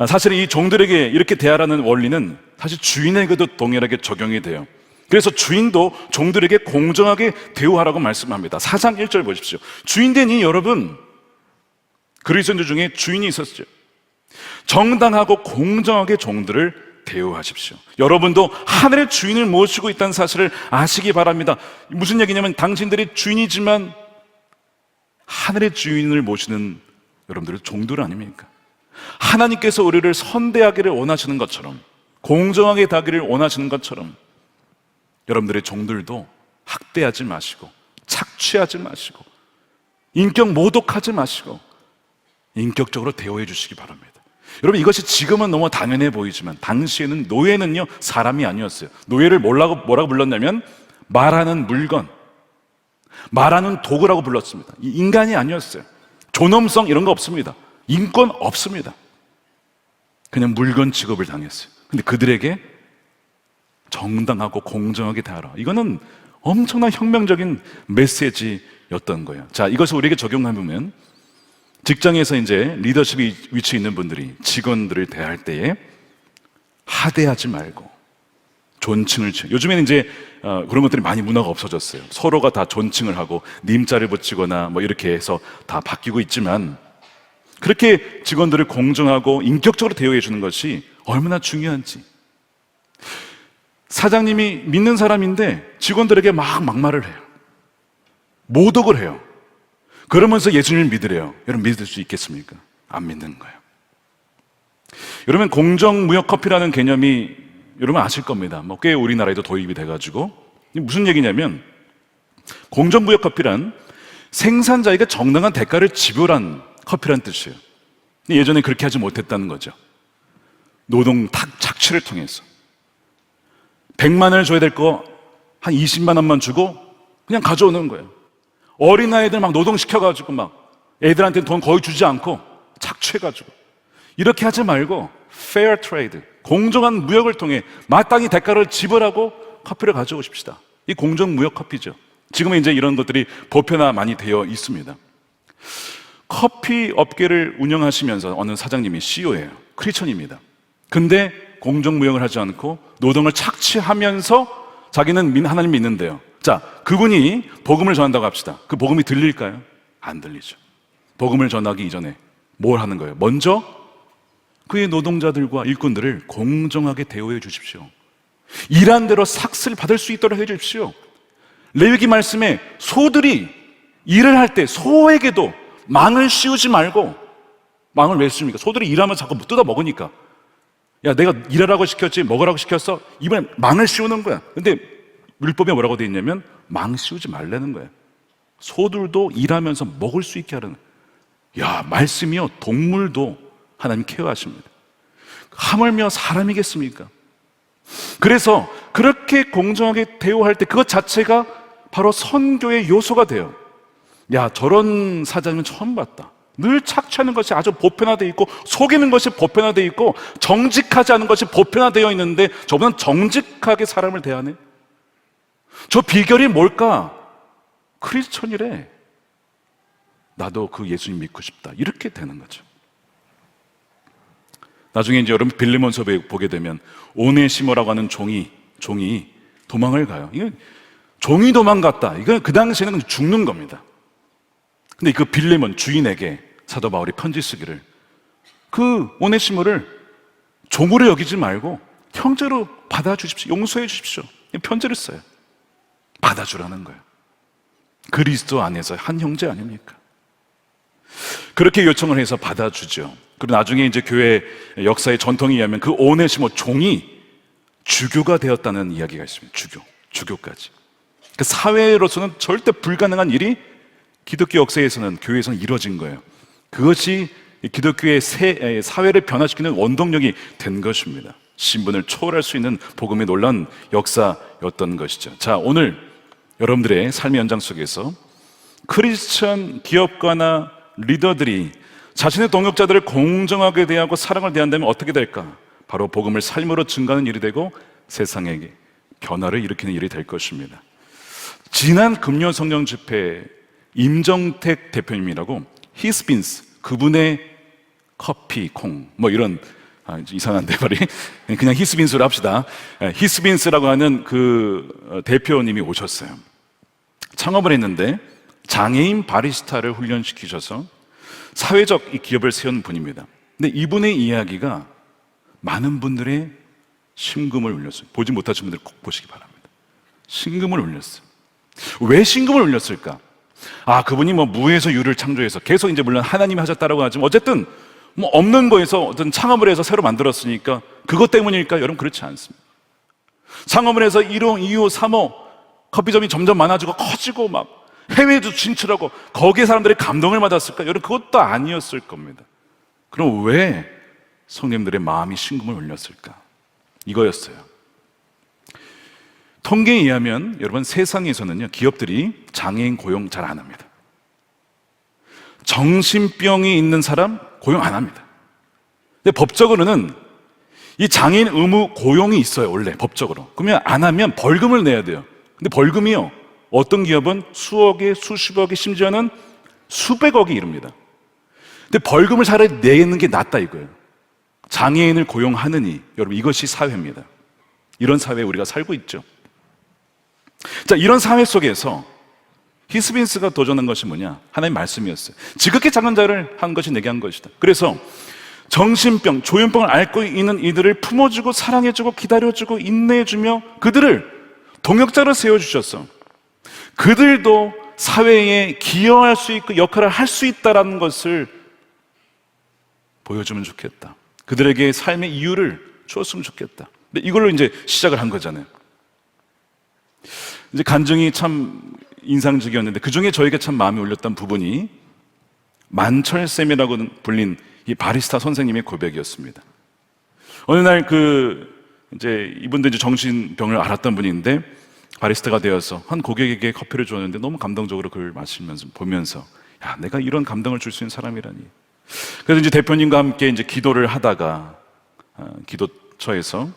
사실 이 종들에게 이렇게 대하라는 원리는 사실 주인에게도 동일하게 적용이 돼요. 그래서 주인도 종들에게 공정하게 대우하라고 말씀합니다. 4장 1절 보십시오. 주인된 이 여러분, 그리스도인들 중에 주인이 있었죠. 정당하고 공정하게 종들을 대우하십시오. 여러분도 하늘의 주인을 모시고 있다는 사실을 아시기 바랍니다. 무슨 얘기냐면 당신들이 주인이지만 하늘의 주인을 모시는 여러분들은 종들 아닙니까? 하나님께서 우리를 선대하기를 원하시는 것처럼, 공정하게 다기를 원하시는 것처럼 여러분들의 종들도 학대하지 마시고, 착취하지 마시고, 인격 모독하지 마시고 인격적으로 대우해 주시기 바랍니다. 여러분, 이것이 지금은 너무 당연해 보이지만 당시에는 노예는요 사람이 아니었어요. 노예를 뭐라고 불렀냐면 말하는 물건, 말하는 도구라고 불렀습니다. 인간이 아니었어요. 존엄성 이런 거 없습니다. 인권 없습니다. 그냥 물건 취급을 당했어요. 근데 그들에게 정당하고 공정하게 대하라, 이거는 엄청난 혁명적인 메시지였던 거예요. 자, 이것을 우리에게 적용하면 직장에서 이제 리더십 위치에 있는 분들이 직원들을 대할 때에 하대하지 말고 존칭을 치. 요즘에는 이제 그런 것들이 많이 문화가 없어졌어요. 서로가 다 존칭을 하고 님자를 붙이거나 뭐 이렇게 해서 다 바뀌고 있지만, 그렇게 직원들을 공정하고 인격적으로 대우해 주는 것이 얼마나 중요한지. 사장님이 믿는 사람인데 직원들에게 막 막말을 해요. 모독을 해요. 그러면서 예수님을 믿으래요. 여러분, 믿을 수 있겠습니까? 안 믿는 거예요. 여러분, 공정무역커피라는 개념이 여러분 아실 겁니다. 뭐 꽤 우리나라에도 도입이 돼가지고, 무슨 얘기냐면 공정무역커피란 생산자에게 정당한 대가를 지불한 커피란 뜻이에요. 예전에 그렇게 하지 못했다는 거죠. 노동 착취를 통해서 100만 원을 줘야 될 거 한 20만 원만 주고 그냥 가져오는 거예요. 어린아이들 막 노동시켜가지고 막 애들한테 돈 거의 주지 않고 착취해가지고, 이렇게 하지 말고 fair trade, 공정한 무역을 통해 마땅히 대가를 지불하고 커피를 가져오십시다. 이 공정무역 커피죠. 지금은 이제 이런 것들이 보편화 많이 되어 있습니다. 커피 업계를 운영하시면서 어느 사장님이 CEO예요. 크리스천입니다. 근데 공정무역을 하지 않고 노동을 착취하면서 자기는 하나님 믿는데요. 자, 그분이 복음을 전한다고 합시다. 그 복음이 들릴까요? 안 들리죠. 복음을 전하기 이전에 뭘 하는 거예요? 먼저 그의 노동자들과 일꾼들을 공정하게 대우해 주십시오. 일한 대로 삭슬 받을 수 있도록 해 주십시오. 레위기 말씀에 소들이 일을 할 때 소에게도 망을 씌우지 말고, 망을 왜 씌웁니까? 소들이 일하면 자꾸 뜯어 먹으니까. 야, 내가 일하라고 시켰지 먹으라고 시켰어? 이번엔 망을 씌우는 거야. 근데 율법에 뭐라고 되어 있냐면 망 씌우지 말라는 거예요. 소들도 일하면서 먹을 수 있게 하라는. 야, 말씀이요 동물도 하나님 케어하십니다. 하물며 사람이겠습니까? 그래서 그렇게 공정하게 대우할 때 그것 자체가 바로 선교의 요소가 돼요. 야, 저런 사장님 처음 봤다. 늘 착취하는 것이 아주 보편화되어 있고 속이는 것이 보편화되어 있고 정직하지 않은 것이 보편화되어 있는데 저분은 정직하게 사람을 대하네. 저 비결이 뭘까? 크리스천이래. 나도 그 예수님 믿고 싶다. 이렇게 되는 거죠. 나중에 이제 여러분 빌레몬서 보게 되면 오네시모라고 하는 종이 도망을 가요. 이거 종이 도망갔다. 이거 그 당시에는 죽는 겁니다. 근데 그 빌레몬 주인에게 사도 바울이 편지 쓰기를 그 오네시모를 종으로 여기지 말고 형제로 받아주십시오. 용서해 주십시오. 편지를 써요. 받아주라는 거예요. 그리스도 안에서 한 형제 아닙니까? 그렇게 요청을 해서 받아주죠. 그리고 나중에 이제 교회 역사의 전통에 의하면 그 오네시모 종이 주교가 되었다는 이야기가 있습니다. 주교까지. 그 사회로서는 절대 불가능한 일이 기독교 역사에서는, 교회에서는 이루어진 거예요. 그것이 기독교의 사회를 변화시키는 원동력이 된 것입니다. 신분을 초월할 수 있는 복음의 놀라운 역사였던 것이죠. 자, 오늘 여러분들의 삶의 연장 속에서 크리스천 기업가나 리더들이 자신의 동역자들을 공정하게 대하고 사랑을 대한다면 어떻게 될까? 바로 복음을 삶으로 증가하는 일이 되고 세상에게 변화를 일으키는 일이 될 것입니다. 지난 금요 성령 집회 임정택 대표님이라고 히스빈스, 그분의 커피, 콩, 뭐 이런 이상한데 말이 그냥 히스빈스로 합시다. 히스빈스라고 하는 그 대표님이 오셨어요. 창업을 했는데 장애인 바리스타를 훈련시키셔서 사회적 이 기업을 세운 분입니다. 근데 이분의 이야기가 많은 분들의 심금을 울렸어요. 보지 못하신 분들 꼭 보시기 바랍니다. 심금을 울렸어요. 왜 심금을 울렸을까? 그분이 뭐 무에서 유를 창조해서 계속 이제 물론 하나님이 하셨다라고 하지만 어쨌든 뭐 없는 거에서 어떤 창업을 해서 새로 만들었으니까 그것 때문일까? 여러분 그렇지 않습니다. 창업을 해서 1호, 2호, 3호 커피점이 점점 많아지고 커지고 막 해외에도 진출하고 거기에 사람들이 감동을 받았을까? 여러분 그것도 아니었을 겁니다. 그럼 왜 성님들의 마음이 심금을 울렸을까? 이거였어요. 통계에 의하면 여러분 세상에서는요 기업들이 장애인 고용 잘 안 합니다. 정신병이 있는 사람 고용 안 합니다. 근데 법적으로는 이 장애인 의무 고용이 있어요. 원래 법적으로. 그러면 안 하면 벌금을 내야 돼요. 근데 벌금이요 어떤 기업은 수억에 수십억에 심지어는 수백억이 이릅니다. 근데 벌금을 차라리 내는 게 낫다 이거예요. 장애인을 고용하느니 여러분 이것이 사회입니다. 이런 사회에 우리가 살고 있죠. 자, 이런 사회 속에서 히스빈스가 도전한 것이 뭐냐? 하나님의 말씀이었어요. 지극히 작은 자를 한 것이 내게 한 것이다. 그래서 정신병, 조현병을 앓고 있는 이들을 품어주고 사랑해주고 기다려주고 인내해주며 그들을 동역자로 세워주셨어. 그들도 사회에 기여할 수 있고 역할을 할 수 있다는 것을 보여주면 좋겠다. 그들에게 삶의 이유를 주었으면 좋겠다. 근데 이걸로 이제 시작을 한 거잖아요. 이제 간증이 참 인상적이었는데 그 중에 저에게 참 마음이 울렸던 부분이 만철쌤이라고 불린 이 바리스타 선생님의 고백이었습니다. 어느 날 이제 이분도 이제 정신병을 앓았던 분인데 바리스타가 되어서 한 고객에게 커피를 줬는데 너무 감동적으로 그걸 마시면서 보면서 야, 내가 이런 감동을 줄 수 있는 사람이라니. 그래서 이제 대표님과 함께 이제 기도를 하다가 기도처에서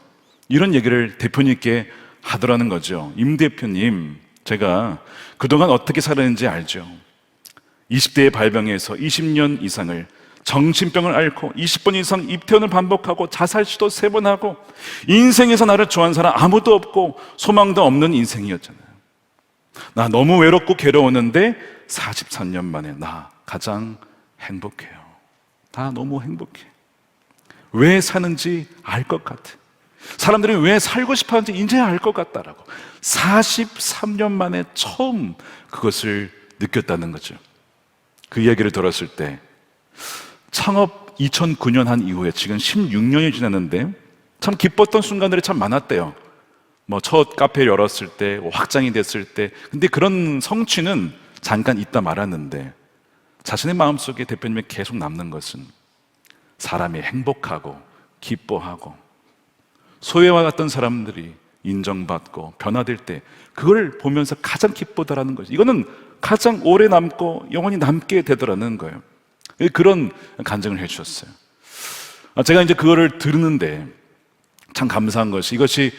이런 얘기를 대표님께 하더라는 거죠. 임 대표님, 제가 그동안 어떻게 살았는지 알죠? 20대에 발병해서 20년 이상을 정신병을 앓고 20번 이상 입퇴원을 반복하고 자살 시도 3번 하고 인생에서 나를 좋아하는 사람 아무도 없고 소망도 없는 인생이었잖아요. 나 너무 외롭고 괴로웠는데 43년 만에 나 가장 행복해요. 나 너무 행복해. 왜 사는지 알 것 같아. 사람들이 왜 살고 싶어 하는지 이제 알 것 같다라고 43년 만에 처음 그것을 느꼈다는 거죠. 그 이야기를 들었을 때 창업 2009년 한 이후에 지금 16년이 지났는데 참 기뻤던 순간들이 참 많았대요. 뭐 첫 카페를 열었을 때, 확장이 됐을 때. 근데 그런 성취는 잠깐 있다 말았는데 자신의 마음속에 대표님이 계속 남는 것은 사람이 행복하고 기뻐하고 소외와 같던 사람들이 인정받고 변화될 때 그걸 보면서 가장 기쁘다라는 거죠. 이거는 가장 오래 남고 영원히 남게 되더라는 거예요. 그런 간증을 해주셨어요. 제가 이제 그거를 들었는데 참 감사한 것이, 이것이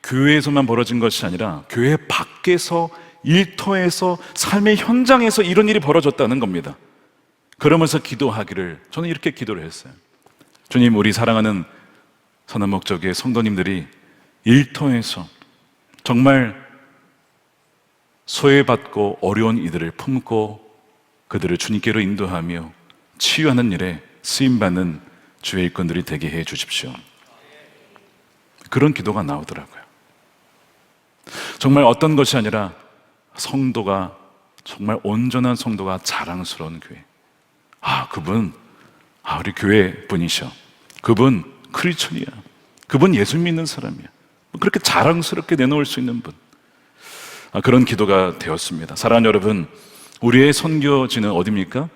교회에서만 벌어진 것이 아니라 교회 밖에서, 일터에서, 삶의 현장에서 이런 일이 벌어졌다는 겁니다. 그러면서 기도하기를, 저는 이렇게 기도를 했어요. 주님, 우리 사랑하는 선한목적의 성도님들이 일터에서 정말 소외받고 어려운 이들을 품고 그들을 주님께로 인도하며 치유하는 일에 쓰임받는 주의 일꾼들이 되게 해 주십시오. 그런 기도가 나오더라고요. 정말 어떤 것이 아니라 성도가, 정말 온전한 성도가 자랑스러운 교회. 그분, 우리 교회 분이셔. 그분 크리스천이야. 그분 예수 믿는 사람이야. 그렇게 자랑스럽게 내놓을 수 있는 분. 그런 기도가 되었습니다. 사랑하는 여러분, 우리의 선교지는 어디입니까?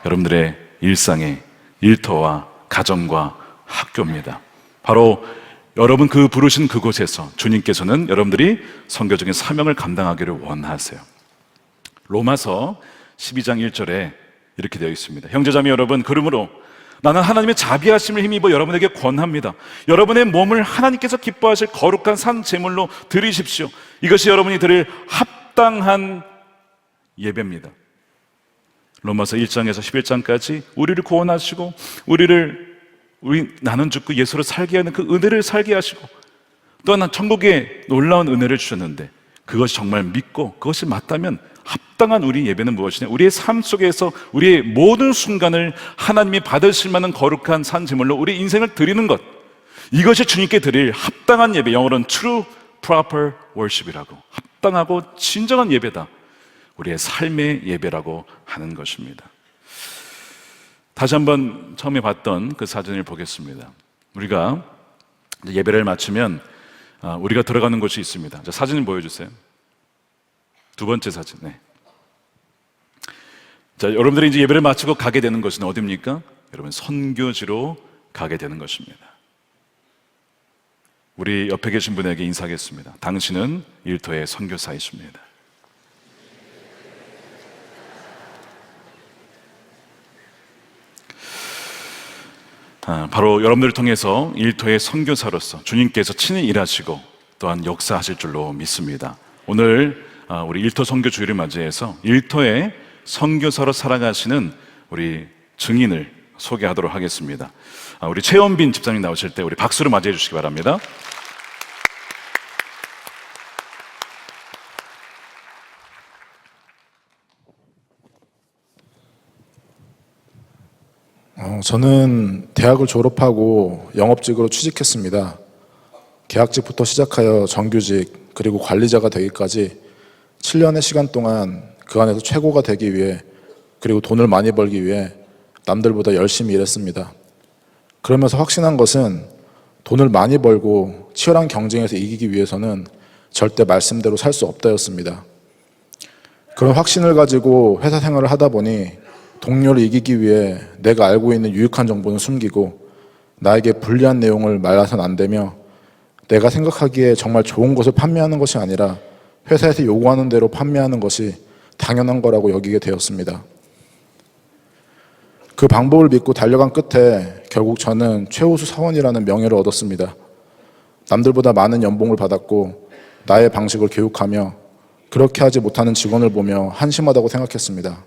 여러분들의 일상의 일터와 가정과 학교입니다. 바로 여러분 그 부르신 그곳에서 주님께서는 여러분들이 선교적인 사명을 감당하기를 원하세요. 로마서 12장 1절에 이렇게 되어 있습니다. 형제자매 여러분, 그러므로 나는 하나님의 자비하심을 힘입어 여러분에게 권합니다. 여러분의 몸을 하나님께서 기뻐하실 거룩한 산 제물로 드리십시오. 이것이 여러분이 드릴 합당한 예배입니다. 로마서 1장에서 11장까지 우리를 구원하시고 나는 죽고 예수로 살게 하는 그 은혜를 살게 하시고 또한 천국의 놀라운 은혜를 주셨는데, 그것이 정말 믿고 그것이 맞다면 합당한 우리 예배는 무엇이냐? 우리의 삶 속에서 우리의 모든 순간을 하나님이 받으실 만한 거룩한 산 제물로 우리 인생을 드리는 것, 이것이 주님께 드릴 합당한 예배, 영어로는 true proper worship이라고, 합당하고 진정한 예배다, 우리의 삶의 예배라고 하는 것입니다. 다시 한번 처음에 봤던 그 사진을 보겠습니다. 우리가 예배를 마치면 우리가 들어가는 곳이 있습니다. 자, 사진을 보여주세요. 두 번째 사진. 네. 자, 여러분들이 이제 예배를 마치고 가게 되는 것은 어디입니까? 여러분, 선교지로 가게 되는 것입니다. 우리 옆에 계신 분에게 인사하겠습니다. 당신은 일터의 선교사이십니다. 바로 여러분들을 통해서 일터의 선교사로서 주님께서 친히 일하시고 또한 역사하실 줄로 믿습니다. 오늘 우리 일터 선교 주일을 맞이해서 일터의 선교사로 살아가시는 우리 증인을 소개하도록 하겠습니다. 우리 최원빈 집사님 나오실 때 우리 박수로 맞이해 주시기 바랍니다. 저는 대학을 졸업하고 영업직으로 취직했습니다. 계약직부터 시작하여 정규직 그리고 관리자가 되기까지 7년의 시간 동안 그 안에서 최고가 되기 위해, 그리고 돈을 많이 벌기 위해 남들보다 열심히 일했습니다. 그러면서 확신한 것은 돈을 많이 벌고 치열한 경쟁에서 이기기 위해서는 절대 말씀대로 살 수 없다였습니다. 그런 확신을 가지고 회사 생활을 하다 보니 동료를 이기기 위해 내가 알고 있는 유익한 정보는 숨기고 나에게 불리한 내용을 말해서는 안 되며, 내가 생각하기에 정말 좋은 것을 판매하는 것이 아니라 회사에서 요구하는 대로 판매하는 것이 당연한 거라고 여기게 되었습니다. 그 방법을 믿고 달려간 끝에 결국 저는 최우수 사원이라는 명예를 얻었습니다. 남들보다 많은 연봉을 받았고 나의 방식을 교육하며 그렇게 하지 못하는 직원을 보며 한심하다고 생각했습니다.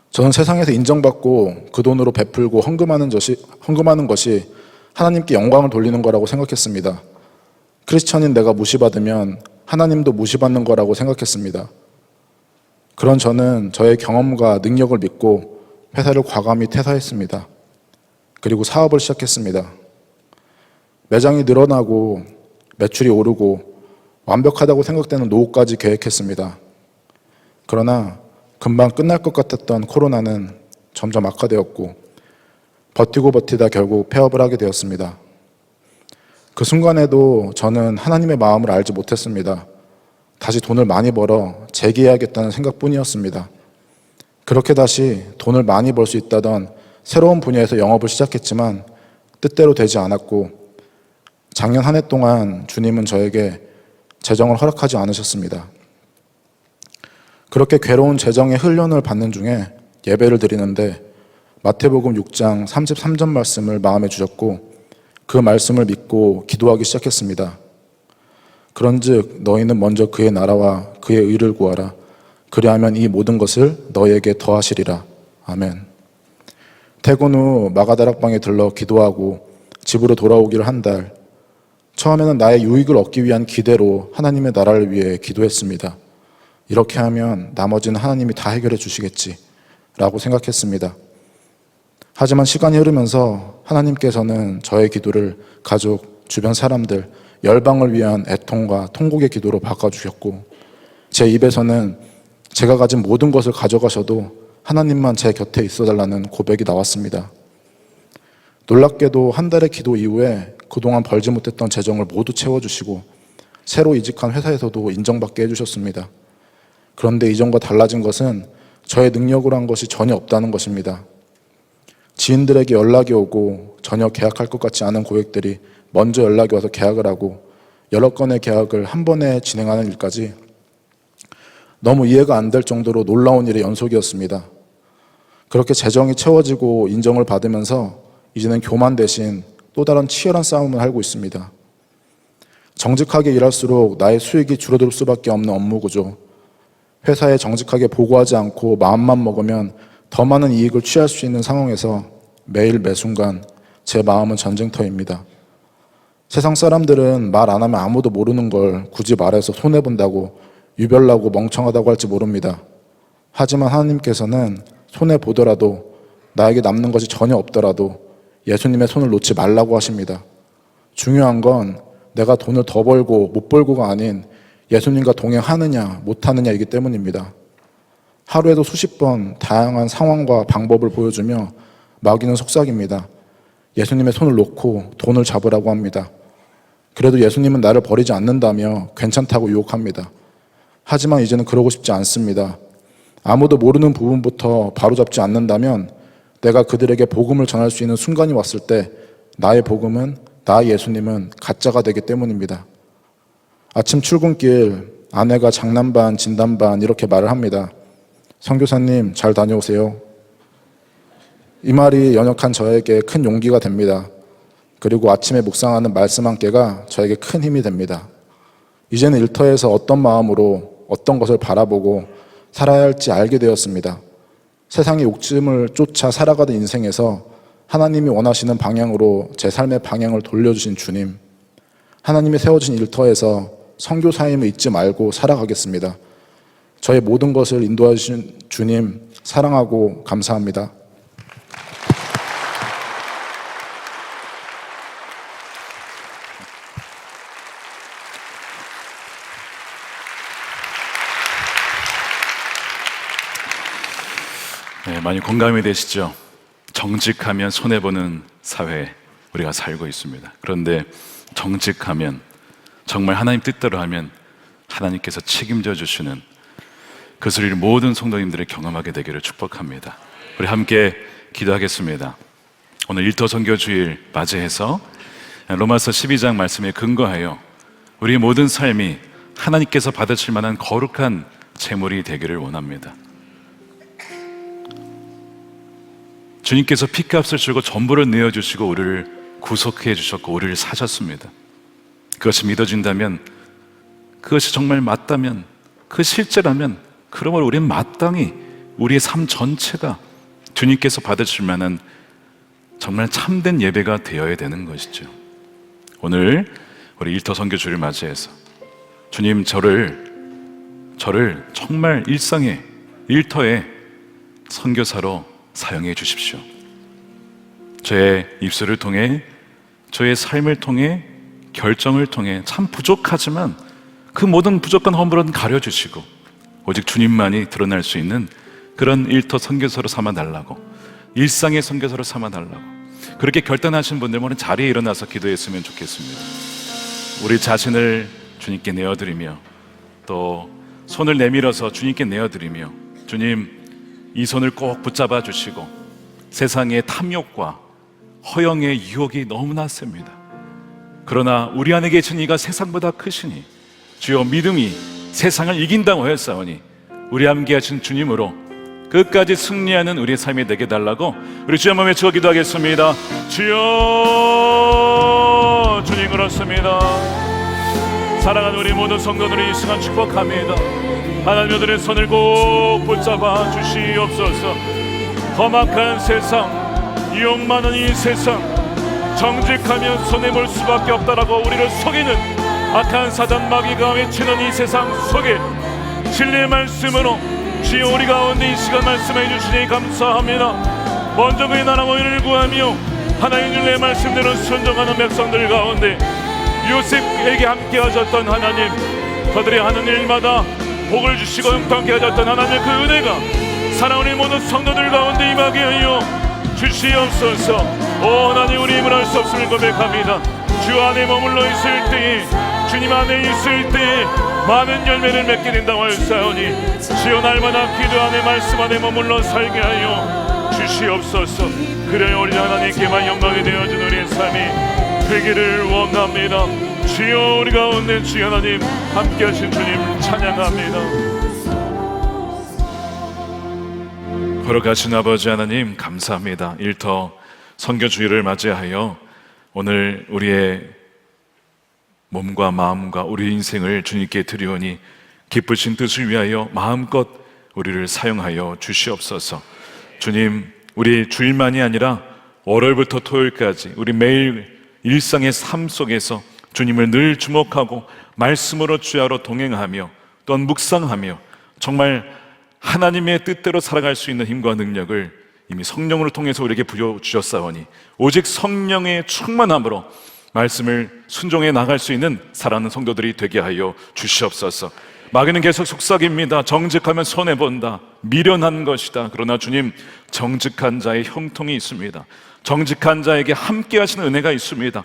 저는 세상에서 인정받고 그 돈으로 베풀고 헌금하는 것이 하나님께 영광을 돌리는 거라고 생각했습니다. 크리스천인 내가 무시받으면 하나님도 무시받는 거라고 생각했습니다. 그런 저는 저의 경험과 능력을 믿고 회사를 과감히 퇴사했습니다. 그리고 사업을 시작했습니다. 매장이 늘어나고 매출이 오르고 완벽하다고 생각되는 노후까지 계획했습니다. 그러나 금방 끝날 것 같았던 코로나는 점점 악화되었고 버티고 버티다 결국 폐업을 하게 되었습니다. 그 순간에도 저는 하나님의 마음을 알지 못했습니다. 다시 돈을 많이 벌어 재기해야겠다는 생각뿐이었습니다. 그렇게 다시 돈을 많이 벌 수 있다던 새로운 분야에서 영업을 시작했지만 뜻대로 되지 않았고 작년 한 해 동안 주님은 저에게 재정을 허락하지 않으셨습니다. 그렇게 괴로운 재정의 훈련을 받는 중에 예배를 드리는데 마태복음 6장 33절 말씀을 마음에 주셨고 그 말씀을 믿고 기도하기 시작했습니다. 그런즉 너희는 먼저 그의 나라와 그의 의를 구하라. 그리하면 이 모든 것을 너희에게 더하시리라. 아멘. 퇴근 후 마가다락방에 들러 기도하고 집으로 돌아오기를 한 달. 처음에는 나의 유익을 얻기 위한 기대로 하나님의 나라를 위해 기도했습니다. 이렇게 하면 나머지는 하나님이 다 해결해 주시겠지 라고 생각했습니다. 하지만 시간이 흐르면서 하나님께서는 저의 기도를 가족, 주변 사람들, 열방을 위한 애통과 통곡의 기도로 바꿔주셨고 제 입에서는 제가 가진 모든 것을 가져가셔도 하나님만 제 곁에 있어달라는 고백이 나왔습니다. 놀랍게도 한 달의 기도 이후에 그동안 벌지 못했던 재정을 모두 채워주시고 새로 이직한 회사에서도 인정받게 해주셨습니다. 그런데 이전과 달라진 것은 저의 능력으로 한 것이 전혀 없다는 것입니다. 지인들에게 연락이 오고 전혀 계약할 것 같지 않은 고객들이 먼저 연락이 와서 계약을 하고 여러 건의 계약을 한 번에 진행하는 일까지 너무 이해가 안 될 정도로 놀라운 일의 연속이었습니다. 그렇게 재정이 채워지고 인정을 받으면서 이제는 교만 대신 또 다른 치열한 싸움을 하고 있습니다. 정직하게 일할수록 나의 수익이 줄어들 수밖에 없는 업무 구조, 회사에 정직하게 보고하지 않고 마음만 먹으면 더 많은 이익을 취할 수 있는 상황에서 매일 매순간 제 마음은 전쟁터입니다. 세상 사람들은 말 안 하면 아무도 모르는 걸 굳이 말해서 손해본다고 유별나고 멍청하다고 할지 모릅니다. 하지만 하나님께서는 손해보더라도 나에게 남는 것이 전혀 없더라도 예수님의 손을 놓지 말라고 하십니다. 중요한 건 내가 돈을 더 벌고 못 벌고가 아닌 예수님과 동행하느냐 못하느냐이기 때문입니다. 하루에도 수십 번 다양한 상황과 방법을 보여주며 마귀는 속삭입니다. 예수님의 손을 놓고 돈을 잡으라고 합니다. 그래도 예수님은 나를 버리지 않는다며 괜찮다고 유혹합니다. 하지만 이제는 그러고 싶지 않습니다. 아무도 모르는 부분부터 바로잡지 않는다면 내가 그들에게 복음을 전할 수 있는 순간이 왔을 때 나의 복음은, 나의 예수님은 가짜가 되기 때문입니다. 아침 출근길 아내가 장난 반 진담 반 이렇게 말을 합니다. 선교사님 잘 다녀오세요. 이 말이 연약한 저에게 큰 용기가 됩니다. 그리고 아침에 묵상하는 말씀 한 개가 저에게 큰 힘이 됩니다. 이제는 일터에서 어떤 마음으로 어떤 것을 바라보고 살아야 할지 알게 되었습니다. 세상의 욕심을 쫓아 살아가던 인생에서 하나님이 원하시는 방향으로 제 삶의 방향을 돌려주신 주님, 하나님이 세워진 일터에서 선교사임을 잊지 말고 살아가겠습니다. 저의 모든 것을 인도해 주신 주님 사랑하고 감사합니다. 네, 많이 공감이 되시죠? 정직하면 손해보는 사회에 우리가 살고 있습니다. 그런데 정직하면, 정말 하나님 뜻대로 하면 하나님께서 책임져 주시는 그 소리를 모든 성도님들이 경험하게 되기를 축복합니다. 우리 함께 기도하겠습니다. 오늘 일터 선교 주일 맞이해서 로마서 12장 말씀에 근거하여 우리의 모든 삶이 하나님께서 받으실 만한 거룩한 제물이 되기를 원합니다. 주님께서 피값을 주고 전부를 내어주시고 우리를 구속해 주셨고 우리를 사셨습니다. 그것이 믿어진다면, 그것이 정말 맞다면, 그 실제라면 그러므로 우리는 마땅히 우리의 삶 전체가 주님께서 받으실 만한 정말 참된 예배가 되어야 되는 것이죠. 오늘 우리 일터 선교 주를 맞이해서 주님 저를 정말 일상의 일터의 선교사로 사용해 주십시오. 저의 입술을 통해, 저의 삶을 통해, 결정을 통해 참 부족하지만 그 모든 부족한 허물은 가려주시고 오직 주님만이 드러날 수 있는 그런 일터 선교사로 삼아달라고, 일상의 선교사로 삼아달라고, 그렇게 결단하신 분들 모두 자리에 일어나서 기도했으면 좋겠습니다. 우리 자신을 주님께 내어드리며 또 손을 내밀어서 주님께 내어드리며 주님 이 손을 꼭 붙잡아 주시고 세상의 탐욕과 허영의 유혹이 너무나 셉니다. 그러나 우리 안에 계신 이가 세상보다 크시니 주여 믿음이 세상을 이긴다고 하였사오니 우리 함께 하신 주님으로 끝까지 승리하는 우리의 삶이 되게 달라고 우리 주여 한번 외쳐 기도하겠습니다. 주여, 주님 그렇습니다. 사랑하는 우리 모든 성도들이 이 시간 축복합니다. 하나님 아들의 손을 꼭 붙잡아 주시옵소서. 험악한 세상, 유혹 많은 이 세상, 정직하면 손해볼 수밖에 없다라고 우리를 속이는 악한 사단 마귀가 외치는 이 세상 속에 진리의 말씀으로 주여 우리 가운데 이 시간 말씀해 주시니 감사합니다. 먼저 그의 나라와 의를 구하며 하나님의 윤례의 말씀대로 순종하는 백성들 가운데 요셉에게 함께 하셨던 하나님, 그들이 하는 일마다 복을 주시고 형통케 하셨던 하나님의 그 은혜가 사랑하는 모든 성도들 가운데 임하게 하여 주시옵소서. 오 하나님, 우리 힘을 할 수 없음을 고백합니다. 주 안에 머물러 있을 때에, 주님 안에 있을 때에 많은 열매를 맺게 된다고 하였사오니 주여 날마다 기도 안에 말씀 안에 머물러 살게 하여 주시옵소서. 그래야 우리 하나님께만 영광이 되어진 우리의 삶이 되기를 원합니다. 주여 우리 가운데 주여 하나님 함께 하신 주님 찬양합니다. 걸어가신 아버지 하나님 감사합니다. 일터 선교주일을 맞이하여 오늘 우리의 몸과 마음과 우리 인생을 주님께 드리오니 기쁘신 뜻을 위하여 마음껏 우리를 사용하여 주시옵소서. 주님, 우리 주일만이 아니라 월요일부터 토요일까지 우리 매일 일상의 삶 속에서 주님을 늘 주목하고 말씀으로 주야로 동행하며 또한 묵상하며 정말 하나님의 뜻대로 살아갈 수 있는 힘과 능력을 이미 성령으로 통해서 우리에게 부여주셨사오니 오직 성령의 충만함으로 말씀을 순종해 나갈 수 있는 사랑하는 성도들이 되게 하여 주시옵소서. 마귀는 계속 속삭입니다. 정직하면 손해본다, 미련한 것이다. 그러나 주님, 정직한 자의 형통이 있습니다. 정직한 자에게 함께 하시는 은혜가 있습니다.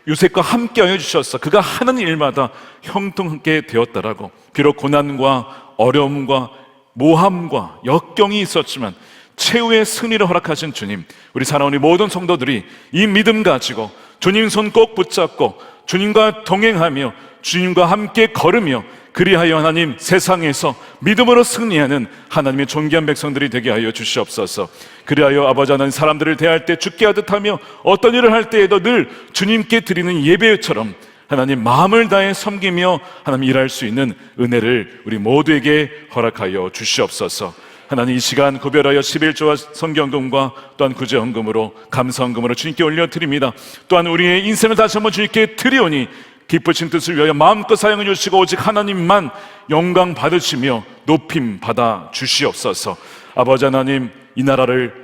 요셉과 함께 하여 주셨어. 그가 하는 일마다 형통하게 되었다라고. 비록 고난과 어려움과 모함과 역경이 있었지만 최후의 승리를 허락하신 주님, 우리 사랑하는 모든 성도들이 이 믿음 가지고 주님 손 꼭 붙잡고 주님과 동행하며 주님과 함께 걸으며 그리하여 하나님 세상에서 믿음으로 승리하는 하나님의 존귀한 백성들이 되게 하여 주시옵소서. 그리하여 아버지 하나님, 사람들을 대할 때 죽게 하듯 하며 어떤 일을 할 때에도 늘 주님께 드리는 예배처럼 하나님 마음을 다해 섬기며 하나님 일할 수 있는 은혜를 우리 모두에게 허락하여 주시옵소서. 하나님, 이 시간 구별하여 11조와 성경금과 또한 구제헌금으로 감사헌금으로 주님께 올려드립니다. 또한 우리의 인생을 다시 한번 주님께 드리오니 기쁘신 뜻을 위하여 마음껏 사용해 주시고 오직 하나님만 영광 받으시며 높임 받아 주시옵소서. 아버지 하나님, 이 나라를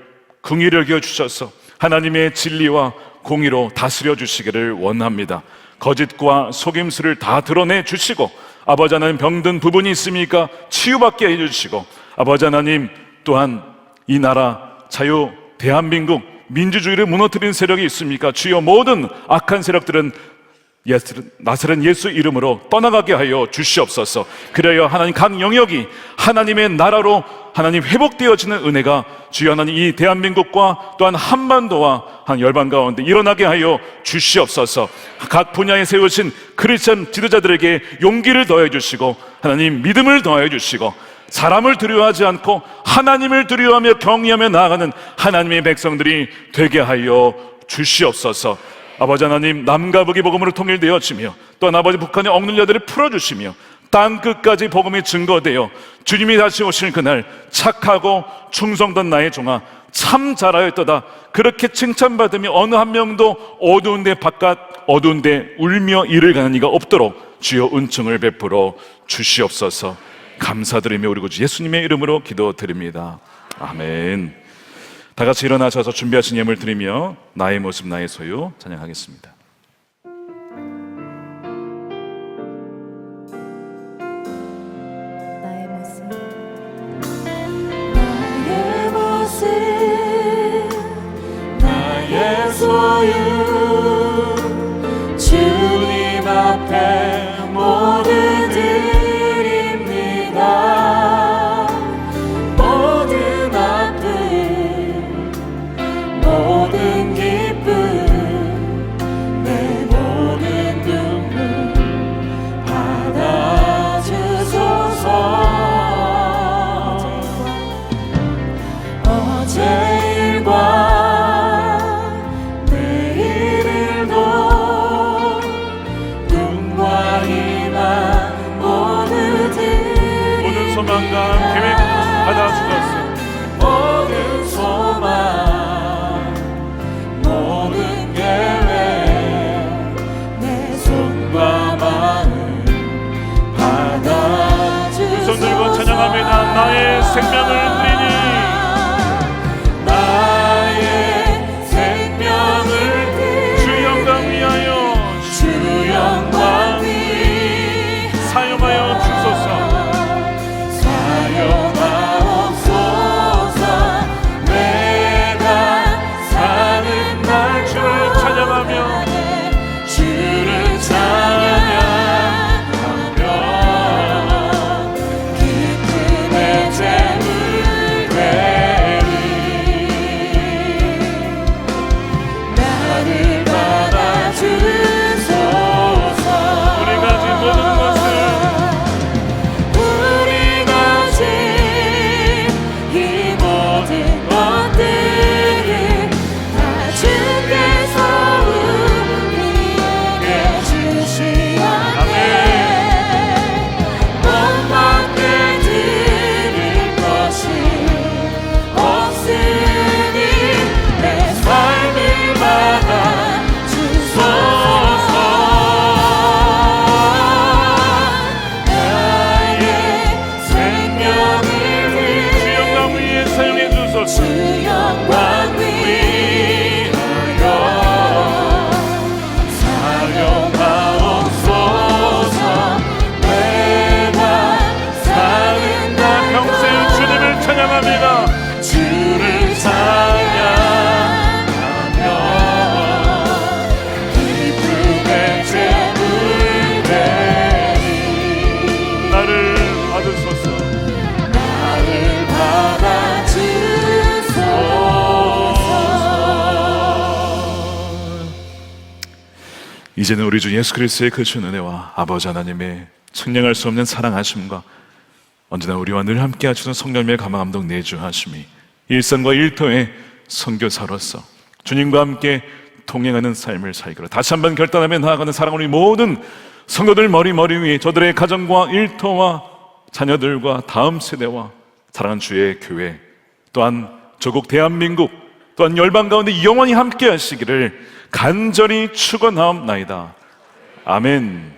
긍휼히 여겨 주셔서 하나님의 진리와 공의로 다스려 주시기를 원합니다. 거짓과 속임수를 다 드러내 주시고 아버지 하나님, 병든 부분이 있습니까? 치유받게 해주시고 아버지 하나님, 또한 이 나라 자유 대한민국 민주주의를 무너뜨린 세력이 있습니까? 주여, 모든 악한 세력들은 나사렛 예수 이름으로 떠나가게 하여 주시옵소서. 그래야 하나님 각 영역이 하나님의 나라로 하나님 회복되어지는 은혜가 주여 하나님 이 대한민국과 또한 한반도와 한 열방 가운데 일어나게 하여 주시옵소서. 각 분야에 세우신 크리스천 지도자들에게 용기를 더해 주시고 하나님 믿음을 더해 주시고 사람을 두려워하지 않고 하나님을 두려워하며 경외하며 나아가는 하나님의 백성들이 되게 하여 주시옵소서. 아버지 하나님, 남과 북이 복음으로 통일되어지며 또한 아버지 북한의 억눌려들을 풀어주시며 땅 끝까지 복음이 증거되어 주님이 다시 오실 그날 착하고 충성된 나의 종아 참 잘하였도다 그렇게 칭찬받으며 어느 한 명도 어두운 데 바깥 어두운 데 울며 이를 가는 이가 없도록 주여 은총을 베풀어 주시옵소서. 감사드리며 우리 구주 예수님의 이름으로 기도드립니다. 아멘. 다 같이 일어나셔서 준비하신 예물 드리며 나의 모습 나의 소유 찬양하겠습니다. 나의 모습 나의 소유 주님 앞에 모두 드립니다. 모든 아픔 소망과 계획 받아주셨소. 모든 소망 모든 계획 내 손과 마음 받아주소서. 손 들고 찬양합니다. 나의 생명을 드리니 나의 생명을 드리니 주 영광 위하여 주 영광 위 사용하여 주소서. 사용하옵소서. 내가 사는 날 주를 찬양하며 주를 찬양하며 기쁨의 제물 되리. 나를 받아주소서. 우리 가진 모든 것을 우리 가진 이 모든 것들을 다 주께서 우리에게 주시오네. 몸밖에 드릴 것이 없으니 내 삶을 받아주소서. 나의 생명을 주 영광 위에 사용해 주소서. 주 영광 위하여 사용하옵소서. 내가 사는 날 평생 주님을 찬양합니다. 주를 찬양하며 기쁨의 제물 되리. 나를 받으소서. 나를 받아주소서. 이제는 우리 주 예수 그리스도의 크신 은혜와 아버지 하나님의 측량할 수 없는 사랑하심과 언제나 우리와 늘 함께 하시는 성령님의 감화 감동 내주하심이 일상과 일터의 선교사로서 주님과 함께 동행하는 삶을 살기로 다시 한번 결단하며 나아가는 사랑하는 우리 모든 성도들 머리 위에 저들의 가정과 일터와 자녀들과 다음 세대와 사랑하는 주의 교회 또한 조국 대한민국 또한 열방 가운데 영원히 함께 하시기를 간절히 축원하옵나이다. 아멘.